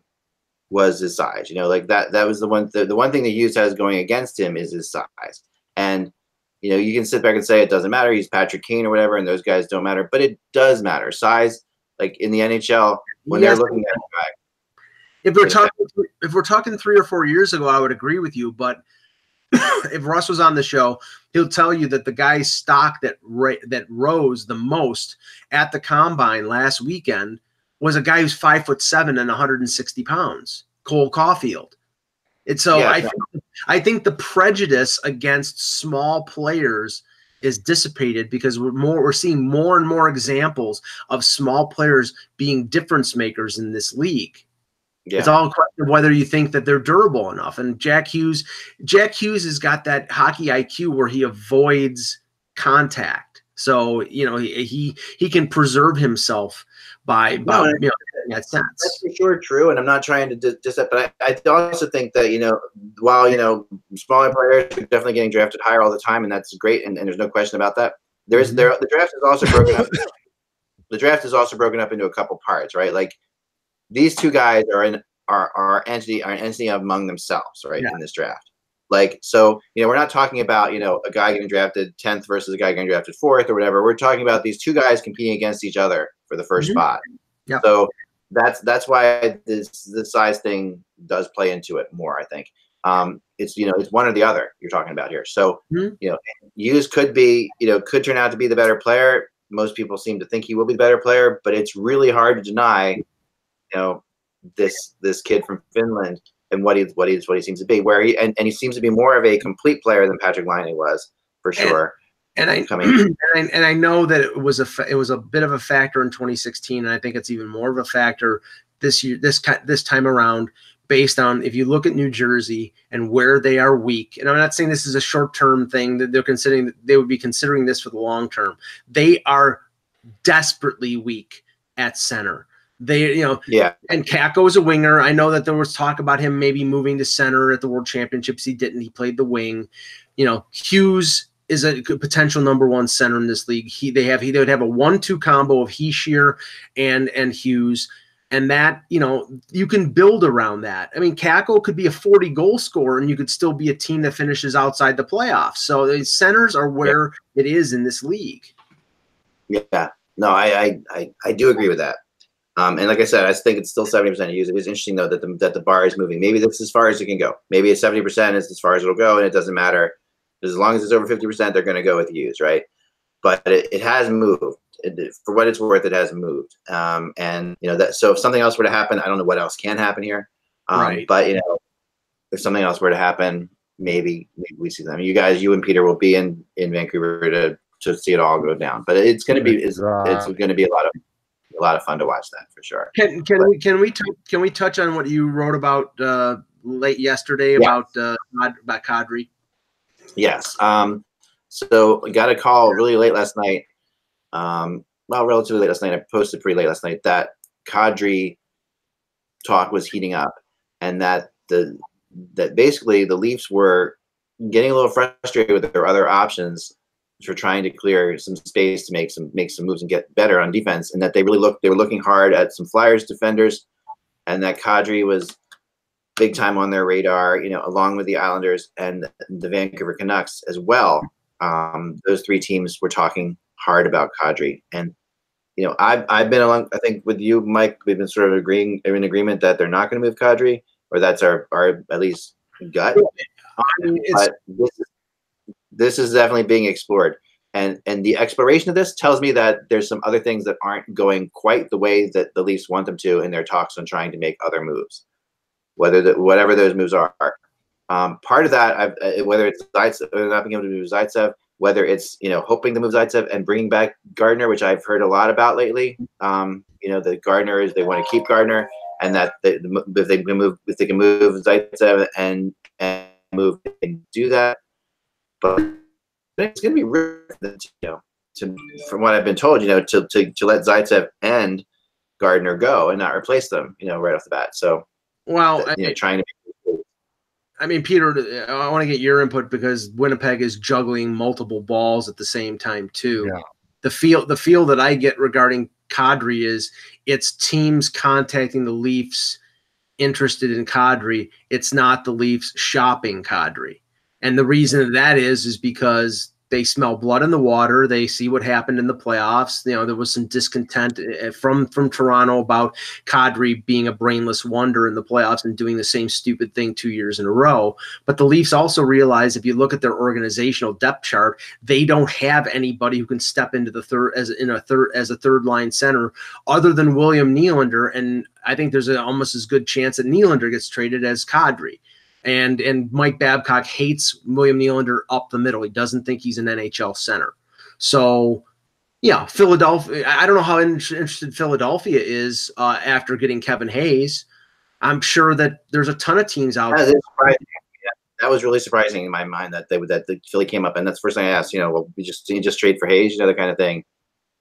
was his size. That was the one thing that Hughes has going against him is his size. And you can sit back and say it doesn't matter. He's Patrick Kane or whatever, and those guys don't matter. But it does matter. Size, in the NHL, when they're looking at a guy. If we're talking 3 or 4 years ago, I would agree with you. But if Russ was on the show, he'll tell you that the guy's stock that rose the most at the Combine last weekend was a guy who's 5'7" and 160 pounds, Cole Caulfield. And so I think the prejudice against small players is dissipated because we're seeing more and more examples of small players being difference makers in this league. Yeah. It's all a question of whether you think that they're durable enough. And Jack Hughes has got that hockey IQ where he avoids contact. So, he can preserve himself by in that sense. That's for sure true. And I'm not trying to but I also think that, while, smaller players are definitely getting drafted higher all the time, and that's great. And there's no question about that. The draft is also broken up. the draft is also broken up into a couple parts, right? Like these two guys are an entity among themselves, right? In this draft. Like, so, we're not talking about, a guy getting drafted 10th versus a guy getting drafted 4th or whatever. We're talking about these two guys competing against each other for the first spot. Yep. So that's why the size thing does play into it more, I think. It's, it's one or the other you're talking about here. So, Hughes could turn out to be the better player. Most people seem to think he will be the better player, but it's really hard to deny, this kid from Finland and what he seems to be, where he seems to be more of a complete player than Patrick Laine was, for sure. And I know that it was a bit of a factor in 2016, and I think it's even more of a factor this year, this time around, based on, if you look at New Jersey and where they are weak. And I'm not saying this is a short-term thing that they would be considering this for the long term. They are desperately weak at center. They, and Kakko is a winger. I know that there was talk about him maybe moving to center at the World Championships. He didn't. He played the wing. Hughes is a potential number one center in this league. They would have a 1-2 combo of Hischier and Hughes, and that, you can build around that. I mean, Kakko could be a 40 goal scorer, and you could still be a team that finishes outside the playoffs. So the centers are where it is in this league. Yeah, no, I do agree with that. And like I said, I think it's still 70% use. It was interesting though that the bar is moving. Maybe that's as far as it can go. Maybe it's 70% is as far as it'll go, and it doesn't matter. As long as it's over 50%, they're going to go with use, right? But it has moved. For what it's worth, it has moved. And so if something else were to happen, I don't know what else can happen here. Right. But if something else were to happen, maybe we see them. You and Peter will be in Vancouver to see it all go down. But it's going to be it's going to be a lot of fun to watch that, for sure. Can we touch on what you wrote about late yesterday about Kadri? Yes. So I got a call really late last night. Relatively late last night. I posted pretty late last night that Kadri talk was heating up, and that basically the Leafs were getting a little frustrated with their other options for trying to clear some space to make some moves and get better on defense, and that they were looking hard at some Flyers defenders, and that Kadri was big time on their radar, along with the Islanders and the Vancouver Canucks as well. Those three teams were talking hard about Kadri, and I've been along. I think with you, Mike, we've been sort of in agreement that they're not going to move Kadri, or that's our at least gut. But this is definitely being explored, and the exploration of this tells me that there's some other things that aren't going quite the way that the Leafs want them to in their talks on trying to make other moves, whatever those moves are. Part of that, whether it's Zaitsev, not being able to move Zaitsev, whether it's hoping to move Zaitsev and bringing back Gardner, which I've heard a lot about lately. The Gardner is they want to keep Gardner, and that if they can move Zaitsev and move and do that. But it's going to be really, from what I've been told, to let Zaitsev and Gardner go and not replace them, right off the bat. So, trying to. I mean, Peter, I want to get your input because Winnipeg is juggling multiple balls at the same time too. Yeah. The feel that I get regarding Kadri is it's teams contacting the Leafs interested in Kadri. It's not the Leafs shopping Kadri. And the reason that is because they smell blood in the water. They see what happened in the playoffs. There was some discontent from Toronto about Kadri being a brainless wonder in the playoffs and doing the same stupid thing 2 years in a row. But the Leafs also realize if you look at their organizational depth chart, they don't have anybody who can step into the third as a third line center other than William Nylander. And I think there's an almost as good chance that Nylander gets traded as Kadri. And Mike Babcock hates William Nylander up the middle. He doesn't think he's an NHL center. So, Philadelphia. I don't know how interested Philadelphia is after getting Kevin Hayes. I'm sure that there's a ton of teams out there. That was really surprising in my mind that the Philly came up, and that's the first thing I asked. We just trade for Hayes, that kind of thing.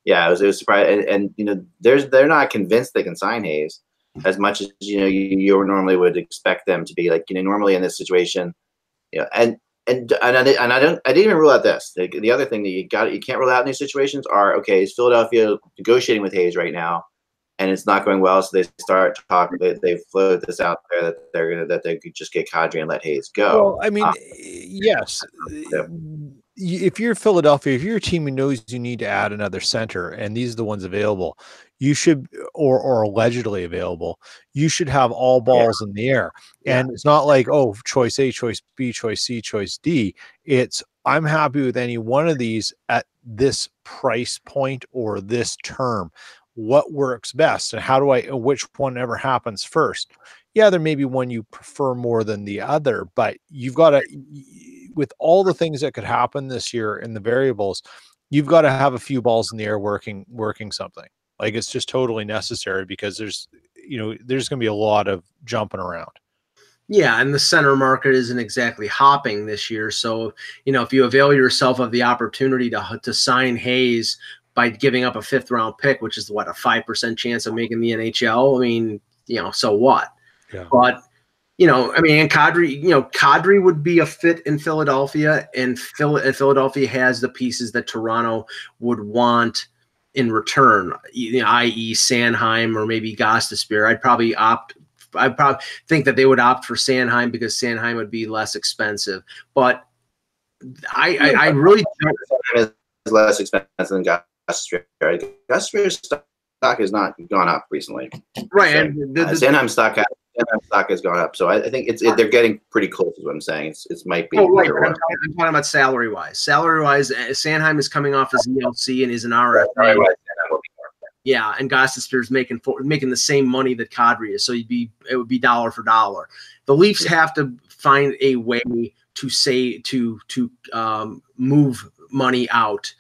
Yeah, it was surprising, and they're not convinced they can sign Hayes as much as you normally would expect them to be. Like normally in this situation, and I didn't even rule out this. The other thing that you can't rule out in these situations are, okay, is Philadelphia negotiating with Hayes right now, and it's not going well, so they start talking. They float this out there that they could just get Kadri and let Hayes go. Well, I mean, yes. If you're Philadelphia, if you're a team who knows you need to add another center, and these are the ones available, you should, or allegedly available, you should have all balls in the air. And it's not like, oh, choice A, choice B, choice C, choice D. It's, I'm happy with any one of these at this price point or this term. What works best, and which one ever happens first? Yeah, there may be one you prefer more than the other, but you've got to, with all the things that could happen this year in the variables, you've got to have a few balls in the air working something. Like, it's just totally necessary, because there's going to be a lot of jumping around. Yeah, and the center market isn't exactly hopping this year. So, if you avail yourself of the opportunity to sign Hayes by giving up a 5th round pick, which is what, a 5% chance of making the NHL. I mean, so what? Yeah. But, and Kadri would be a fit in Philadelphia, and Philadelphia has the pieces that Toronto would want in return, i.e. Sanheim or maybe Gostisbehere. I'd probably think that they would opt for Sanheim, because Sanheim would be less expensive. But I really don't. Is less expensive than Gostisbehere. Gostisbehere's stock has not gone up recently, right? So, and Sanheim stock has gone up, so I think they're getting pretty close, is what I'm saying. It might be. Oh, right. I'm talking about salary wise. Sanheim is coming off his ELC and is an RFA. Yeah, and Gostisbehere's making the same money that Kadri is, so it would be dollar for dollar. The Leafs have to find a way to move money out.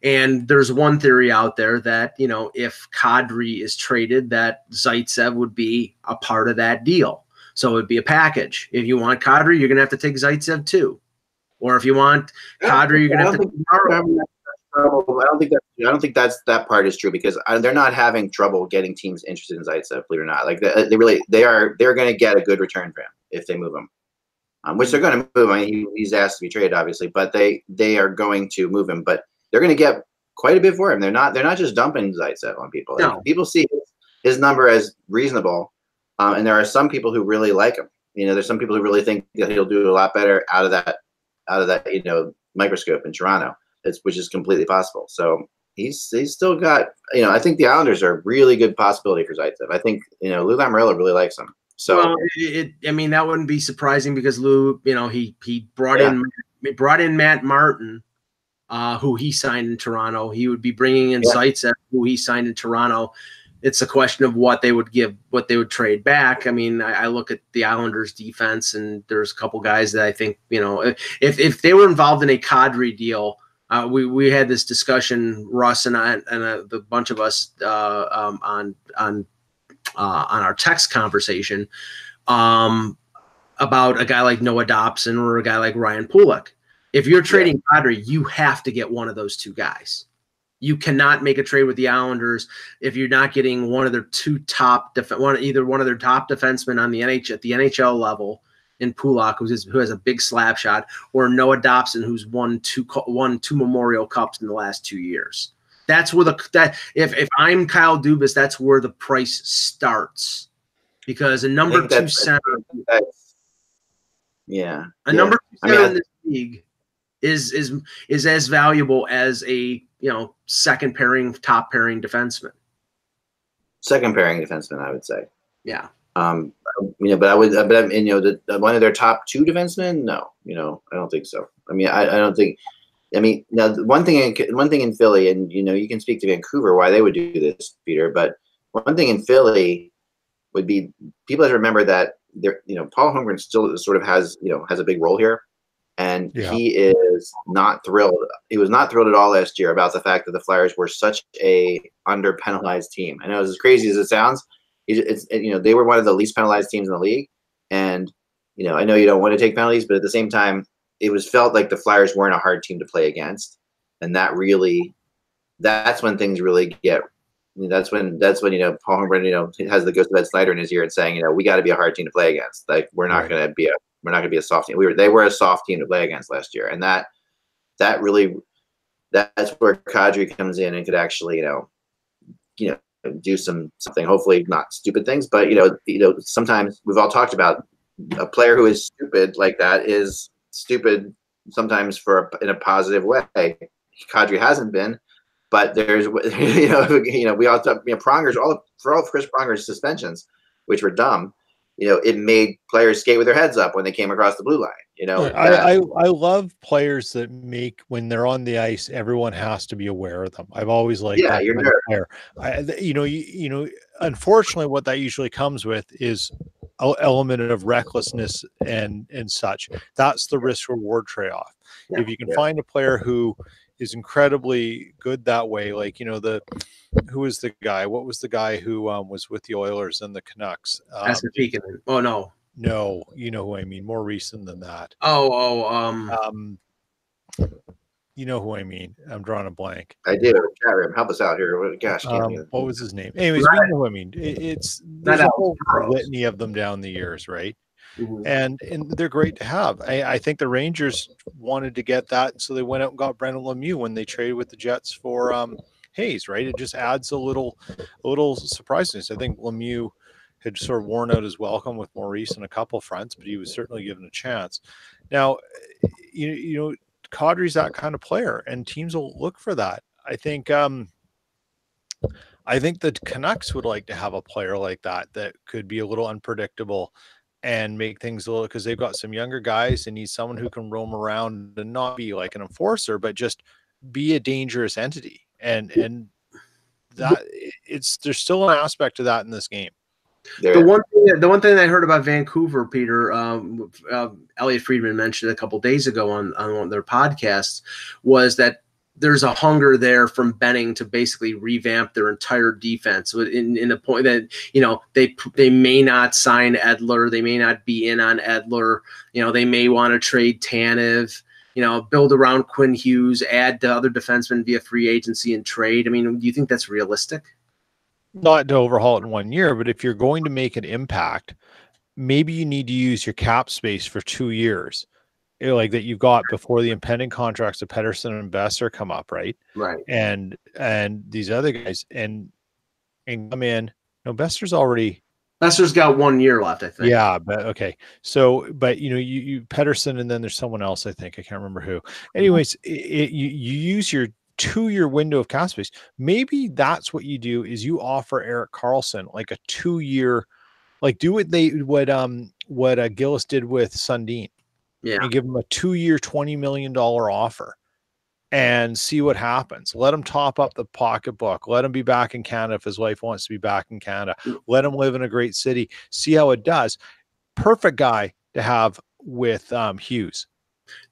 And there's one theory out there that, if Kadri is traded, that Zaitsev would be a part of that deal. So it would be a package. If you want Kadri, you're going to have to take Zaitsev too. Or if you want Kadri, you're going to have to take I don't think that part is true, because they're not having trouble getting teams interested in Zaitsev, believe it or not. Like, they're going to get a good return for him if they move him. Which they're going to move. I mean, he's asked to be traded, obviously, but they are going to move him. But they're going to get quite a bit for him. They're not just dumping Zaitsev on people. No. Like, people see his number as reasonable, and there are some people who really like him. There's some people who really think that he'll do a lot better out of that microscope in Toronto, which is completely possible. So he's still got, I think the Islanders are a really good possibility for Zaitsev. I think Lou Lamoriello really likes him. So that wouldn't be surprising, because Lou, he brought in Matt Martin, who he signed in Toronto. He would be bringing in Zaitsev, who he signed in Toronto. It's a question of what they would trade back. I mean, I look at the Islanders defense, and there's a couple guys that I think, if they were involved in a Kadri deal, we had this discussion, Russ and I, and a bunch of us on our text conversation about a guy like Noah Dobson or a guy like Ryan Pulock. If you're trading Kadri, you have to get one of those two guys. You cannot make a trade with the Islanders if you're not getting one of their either one of their top defensemen on the NHL level in Pulock, who has a big slap shot, or Noah Dobson, who's won two Memorial Cups in the last 2 years. That's where if I'm Kyle Dubas, that's where the price starts, because a number two center, number two center in this league is as valuable as a second pairing, top pairing defenseman. Second pairing defenseman, I would say. Yeah. But I would, one of their top two defensemen, no, I don't think so. I mean, I don't think. I mean, now one thing in Philly, and you can speak to Vancouver why they would do this, Peter. But one thing in Philly would be, people have to remember that Paul Holmgren still sort of has a big role here, and he is not thrilled. He was not thrilled at all last year about the fact that the Flyers were such a under penalized team. I know, as crazy as it sounds, they were one of the least penalized teams in the league, and I know you don't want to take penalties, but at the same time, it was felt like the Flyers weren't a hard team to play against, and that's when things really get. That's when Paul Holmgren has the ghost of Ed Snyder in his ear and saying, we got to be a hard team to play against. Like, we're not going to be we're not going to be a soft team. They were a soft team to play against last year, and that's where Kadri comes in and could actually, do something. Hopefully, not stupid things, but sometimes we've all talked about a player who is stupid like that is stupid sometimes in a positive way. Kadri hasn't been, but there's we all talk, Pronger's for all of Chris Pronger's suspensions, which were dumb. It made players skate with their heads up when they came across the blue line. I love players that make, when they're on the ice, everyone has to be aware of them. I've always liked that kind of player. Unfortunately, what that usually comes with is an element of recklessness and such. That's the risk reward trade-off. Yeah, if you can find a player who is incredibly good that way, like who was the guy? What was the guy who was with the Oilers and the Canucks? Oh no, you know who I mean. More recent than that. You know who I mean. I'm drawing a blank. I do. Chat room, help us out here. Gosh, what was his name? Anyways, we know who I mean. There's a whole litany of them down the years, right? Mm-hmm. And they're great to have. I think the Rangers wanted to get that, so they went out and got Brendan Lemieux when they traded with the Jets for Hayes, right? It just adds a little surprisiness. I think Lemieux had sort of worn out his welcome with Maurice on a couple fronts, but he was certainly given a chance. Now, Kadri's that kind of player, and teams will look for that. I think the Canucks would like to have a player like that could be a little unpredictable and make things a little, because they've got some younger guys and need someone who can roam around and not be like an enforcer, but just be a dangerous entity. And that there's still an aspect to that in this game. The one thing I heard about Vancouver, Peter, Elliot Friedman mentioned a couple days ago on one of their podcasts, was that there's a hunger there from Benning to basically revamp their entire defense. In the point that they may not sign Edler, they may not be in on Edler. They may want to trade Tanev. Build around Quinn Hughes, add the other defensemen via free agency and trade. I mean, do you think that's realistic? Not to overhaul it in 1 year, but if you're going to make an impact, maybe you need to use your cap space for 2 years, like that you've got before the impending contracts of Pettersson and Besser come up, right? Right. And these other guys and come in. No, Besser's got 1 year left, I think. Yeah, but okay. So, but you Pettersson, and then there's someone else, I think. I can't remember who. Anyways, you use your 2-year window of cap space. Maybe that's what you do, is you offer Erik Karlsson like a 2-year, like do what Gillis did with Sundin. Yeah. And give him a 2-year, $20 million offer and see what happens. Let him top up the pocketbook. Let him be back in Canada if his wife wants to be back in Canada. Let him live in a great city. See how it does. Perfect guy to have with Hughes.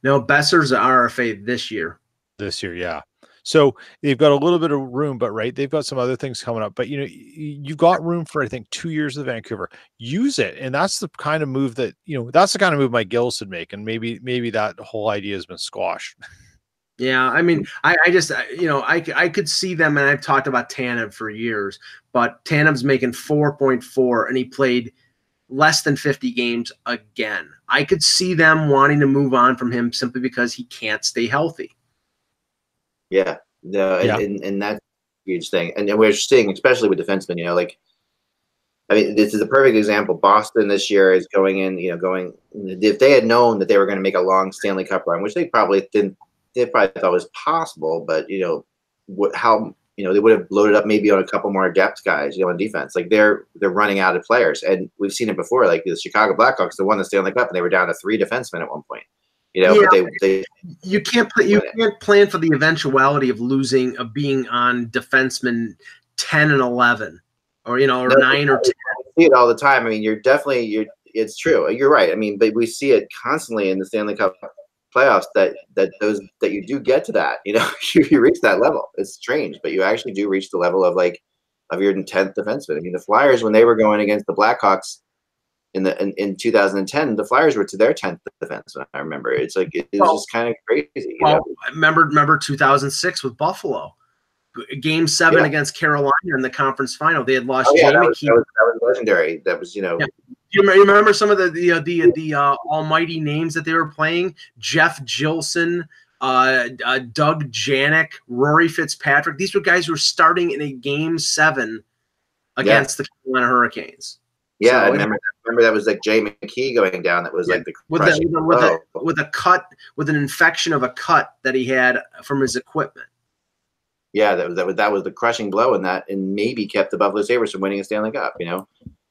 No, Besser's an RFA this year. Yeah. So they've got a little bit of room, but right, they've got some other things coming up. But you've got room for, I think, 2 years of Vancouver. Use it, and that's the kind of move that that's the kind of move Mike Gillis would make, and maybe that whole idea has been squashed. Yeah, I mean, I just I could see them, and I've talked about Tanev for years, but Tanev's making 4.4, and he played less than 50 games again. I could see them wanting to move on from him simply because he can't stay healthy. Yeah, and that's a huge thing. And we're seeing, especially with defensemen, this is a perfect example. Boston this year is going in, if they had known that they were going to make a long Stanley Cup run, which they probably thought was possible, but they would have loaded up maybe on a couple more depth guys, on defense. Like they're running out of players, and we've seen it before. Like the Chicago Blackhawks, they won the Stanley Cup, and they were down to 3 defensemen at one point. But you can't plan for the eventuality of being on defenseman 10 and 11, or 9 or 10. See it all the time. I mean, it's true. You're right. I mean, but we see it constantly in the Stanley Cup playoffs that you do get to that. You reach that level. It's strange, but you actually do reach the level of your 10th defenseman. I mean, the Flyers, when they were going against the Blackhawks in 2010, the Flyers were to their 10th defenseman. I remember it's like it was just kind of crazy. Remember 2006 with Buffalo, Game 7 against Carolina in the conference final. They had lost Jamie. That was legendary. That was you remember some of the almighty names that they were playing? Jeff Gilson, Doug Janik, Rory Fitzpatrick. These were guys who were starting in a Game 7 against the Carolina Hurricanes. Yeah, I remember that was like Jay McKee going down. That was like the with a cut, with an infection of a cut that he had from his equipment. Yeah, that was the crushing blow, and maybe kept the Buffalo Sabres from winning a Stanley Cup. You know,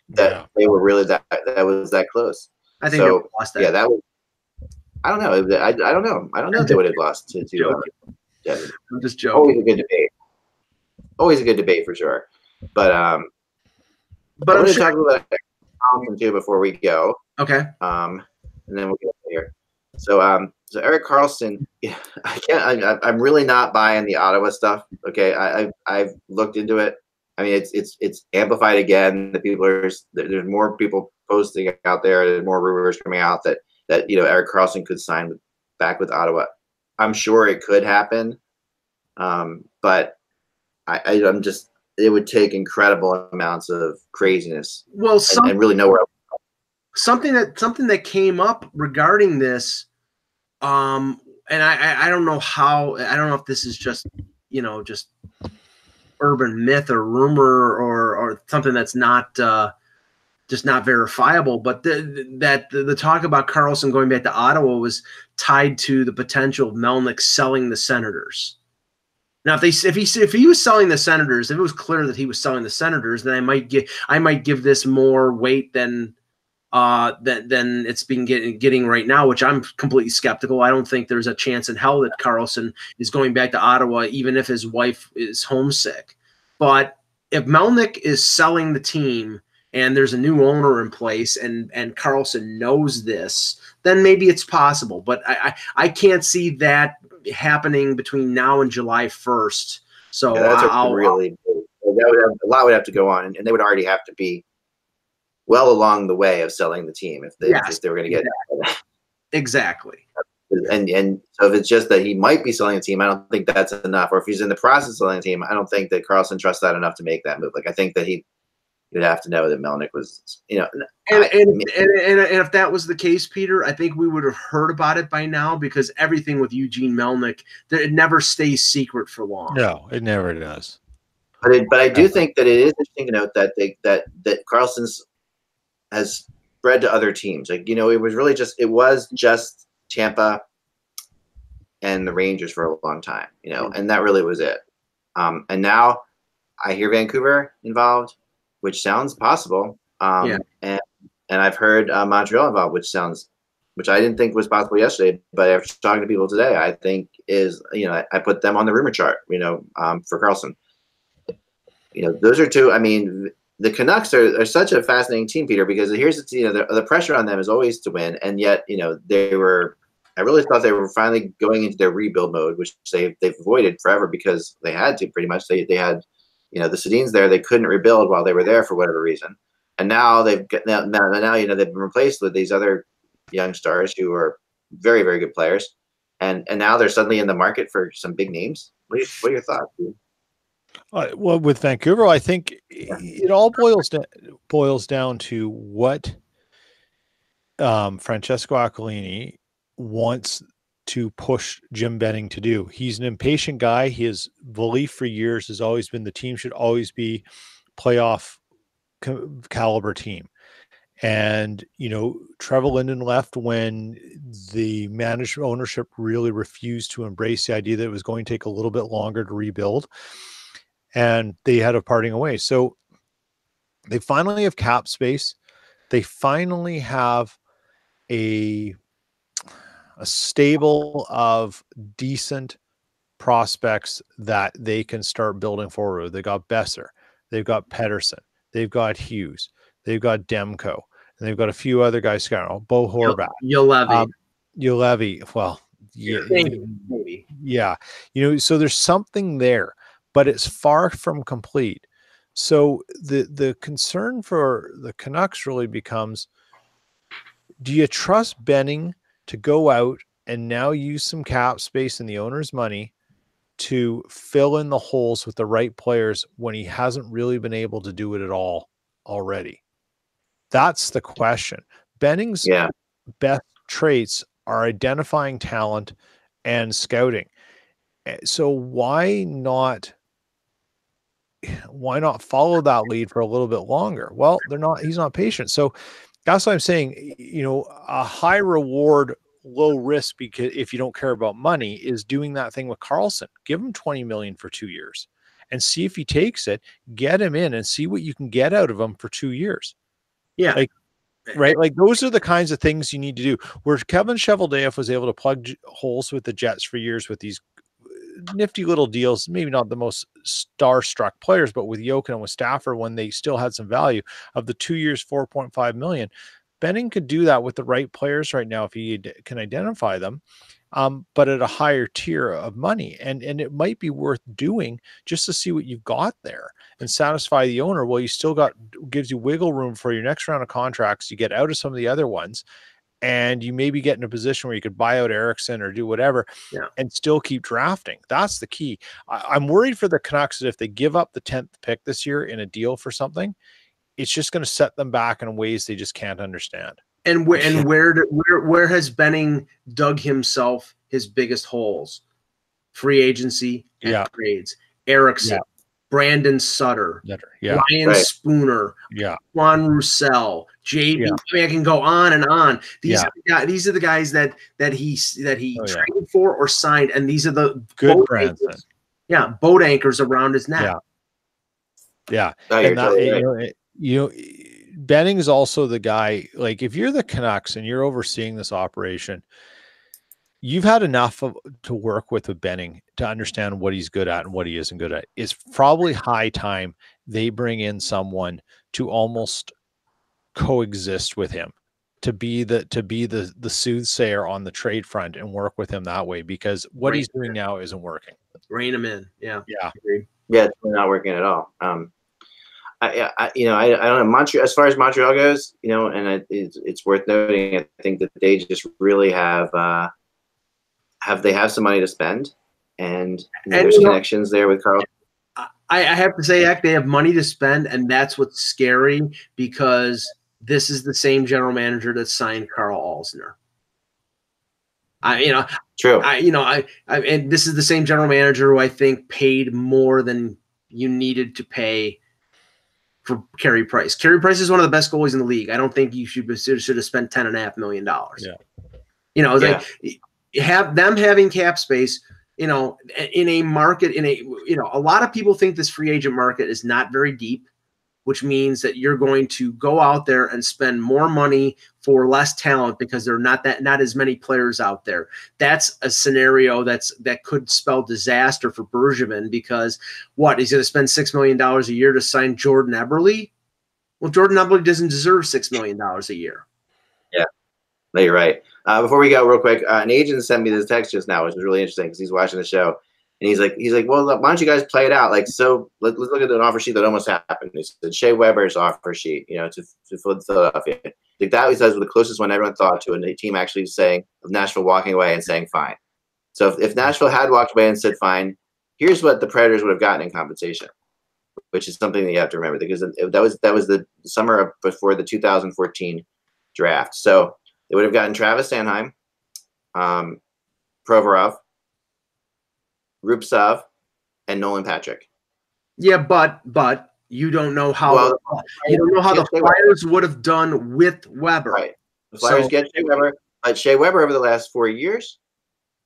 they were really that was that close. I think they lost that. Yeah, that was. I don't know. I don't know. I don't know if they would have lost to. I'm just joking. Always a good debate for sure. But I want to talk about Karlsson too before we go. Okay. And then we'll get here. So Erik Karlsson, I'm really not buying the Ottawa stuff. Okay, I've looked into it. I mean, it's amplified again. There's more people posting out there. There's more rumors coming out that Erik Karlsson could sign back with Ottawa. I'm sure it could happen, but I'm just. It would take incredible amounts of craziness. Well, and really nowhere else. Something that came up regarding this, and I don't know how. I don't know if this is just urban myth or rumor or something that's not just not verifiable. But the talk about Karlsson going back to Ottawa was tied to the potential of Melnyk selling the Senators. Now, if he was selling the Senators, if it was clear that he was selling the Senators, then I might give this more weight than it's been getting right now, which I'm completely skeptical. I don't think there's a chance in hell that Karlsson is going back to Ottawa, even if his wife is homesick. But if Melnyk is selling the team and there's a new owner in place and Karlsson knows this, then maybe it's possible. But I can't see that happening between now and July 1st. So that's a lot would have to go on, and they would already have to be well along the way of selling the team if they were going to get exactly. And so if it's just that he might be selling the team, I don't think that's enough. Or if he's in the process of selling the team, I don't think that Karlsson trusts that enough to make that move. Like I think that he'd have to know that Melnyk was, And if that was the case, Peter, I think we would have heard about it by now because everything with Eugene Melnyk, it never stays secret for long. No, it never does. But I do think that it is interesting to note that that Karlsson's has spread to other teams. Like it was just Tampa and the Rangers for a long time. And that really was it. And now I hear Vancouver involved, which sounds possible. And I've heard Montreal involved, which I didn't think was possible yesterday, but after talking to people today, I think is, I put them on the rumor chart, for Karlsson. Those are two. I mean, the Canucks are such a fascinating team, Peter, because here's the pressure on them is always to win, and yet I really thought they were finally going into their rebuild mode, which they've avoided forever because they had to pretty much. They had the Sedins there, they couldn't rebuild while they were there for whatever reason, and now they've been replaced with these other young stars who are very, very good players, and now they're suddenly in the market for some big names. What are your thoughts, dude? Well, with Vancouver, I think it all boils down to what Francesco Aquilini wants to push Jim Benning to do. He's an impatient guy. His belief for years has always been the team should always be playoff caliber team. And, Trevor Linden left when the management ownership really refused to embrace the idea that it was going to take a little bit longer to rebuild. And they had a parting away. So they finally have cap space. They finally have a stable of decent prospects that they can start building forward with. They got Besser, they've got Pedersen, they've got Hughes, they've got Demko, and they've got a few other guys. Bo Horvat, Julevi. Well, maybe. Yeah. So there's something there, but it's far from complete. So the concern for the Canucks really becomes, do you trust Benning to go out and now use some cap space and the owner's money to fill in the holes with the right players when he hasn't really been able to do it at all already? That's the question. Benning's best traits are identifying talent and scouting. So why not follow that lead for a little bit longer? Well, he's not patient. So that's what I'm saying. A high reward, low risk, because if you don't care about money, is doing that thing with Karlsson. Give him $20 million for 2 years and see if he takes it, get him in and see what you can get out of him for 2 years. Yeah. Right. Like those are the kinds of things you need to do. Where Kevin Cheveldayoff was able to plug holes with the Jets for years with these nifty little deals, maybe not the most starstruck players, but with Jokin and with Stafford, when they still had some value, of the 2 years, $4.5 million. Benning could do that with the right players right now if he can identify them, but at a higher tier of money. And it might be worth doing just to see what you've got there and satisfy the owner. Well, you still gives you wiggle room for your next round of contracts. You get out of some of the other ones, and you maybe get in a position where you could buy out Eriksson or do whatever and still keep drafting. That's the key. I'm worried for the Canucks that if they give up the 10th pick this year in a deal for something, it's just going to set them back in ways they just can't understand. And where has Benning dug himself his biggest holes? Free agency and trades. Eriksson, Brandon Sutter, Ryan Spooner, Juan Roussel, JB. I mean, I can go on and on. These are the guys that he traded for or signed, and these are the good brands. Boat anchors around his neck. Yeah. And that, Benning is also the guy, like if you're the Canucks and you're overseeing this operation, you've had enough to work with Benning to understand what he's good at and what he isn't good at. It's probably high time they bring in someone to almost coexist with him, to be the soothsayer on the trade front and work with him that way, because what he's doing now isn't working. Rein him in. Yeah. It's not working at all. I don't know, as far as Montreal goes, and it's worth noting, I think that they just really have some money to spend, and there's connections there with Karl. I have to say, they have money to spend, and that's what's scary, because this is the same general manager that signed Karl Alzner. True. And this is the same general manager who I think paid more than you needed to pay for Carey Price. Carey Price is one of the best goalies in the league. I don't think you should have spent $10.5 million. Have them having cap space, in a market, a lot of people think this free agent market is not very deep, which means that you're going to go out there and spend more money for less talent because there are not as many players out there. That's a scenario that could spell disaster for Bergevin, because he's going to spend $6 million a year to sign Jordan Eberle? Well, Jordan Eberle doesn't deserve $6 million a year. Yeah, no, you're right. Before we go, real quick, an agent sent me this text just now, which was really interesting because he's watching the show. And he's like, well, why don't you guys play it out? Like, so let's look at an offer sheet that almost happened. He said Shea Weber's offer sheet, to Philadelphia. Like that, he says, was the closest one everyone thought to, and the team actually saying of Nashville walking away and saying fine. So if Nashville had walked away and said fine, here's what the Predators would have gotten in compensation, which is something that you have to remember, because that was the summer before the 2014 draft. So they would have gotten Travis Sanheim, Provorov, Rubtsov, and Nolan Patrick. Yeah, but you don't know how the Flyers would have done with Weber. Right. The Flyers get Shea Weber, but Shea Weber over the last 4 years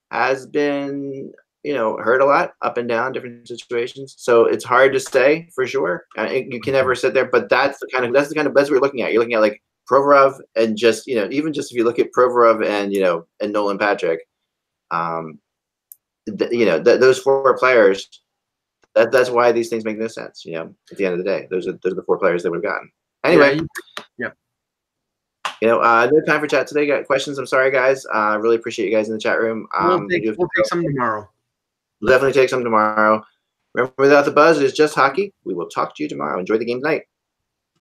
has been, hurt a lot, up and down, different situations. So it's hard to say for sure. You can never sit there, but that's what you're looking at. You're looking at like Provorov and just, even just if you look at Provorov and Nolan Patrick, those four players, that's why these things make no sense. At the end of the day, those are the four players that we've gotten. Anyway, no time for chat today. Got questions? I'm sorry, guys. Really appreciate you guys in the chat room. We'll take some tomorrow. We'll definitely take some tomorrow. Remember, without the buzz is just hockey. We will talk to you tomorrow. Enjoy the game tonight.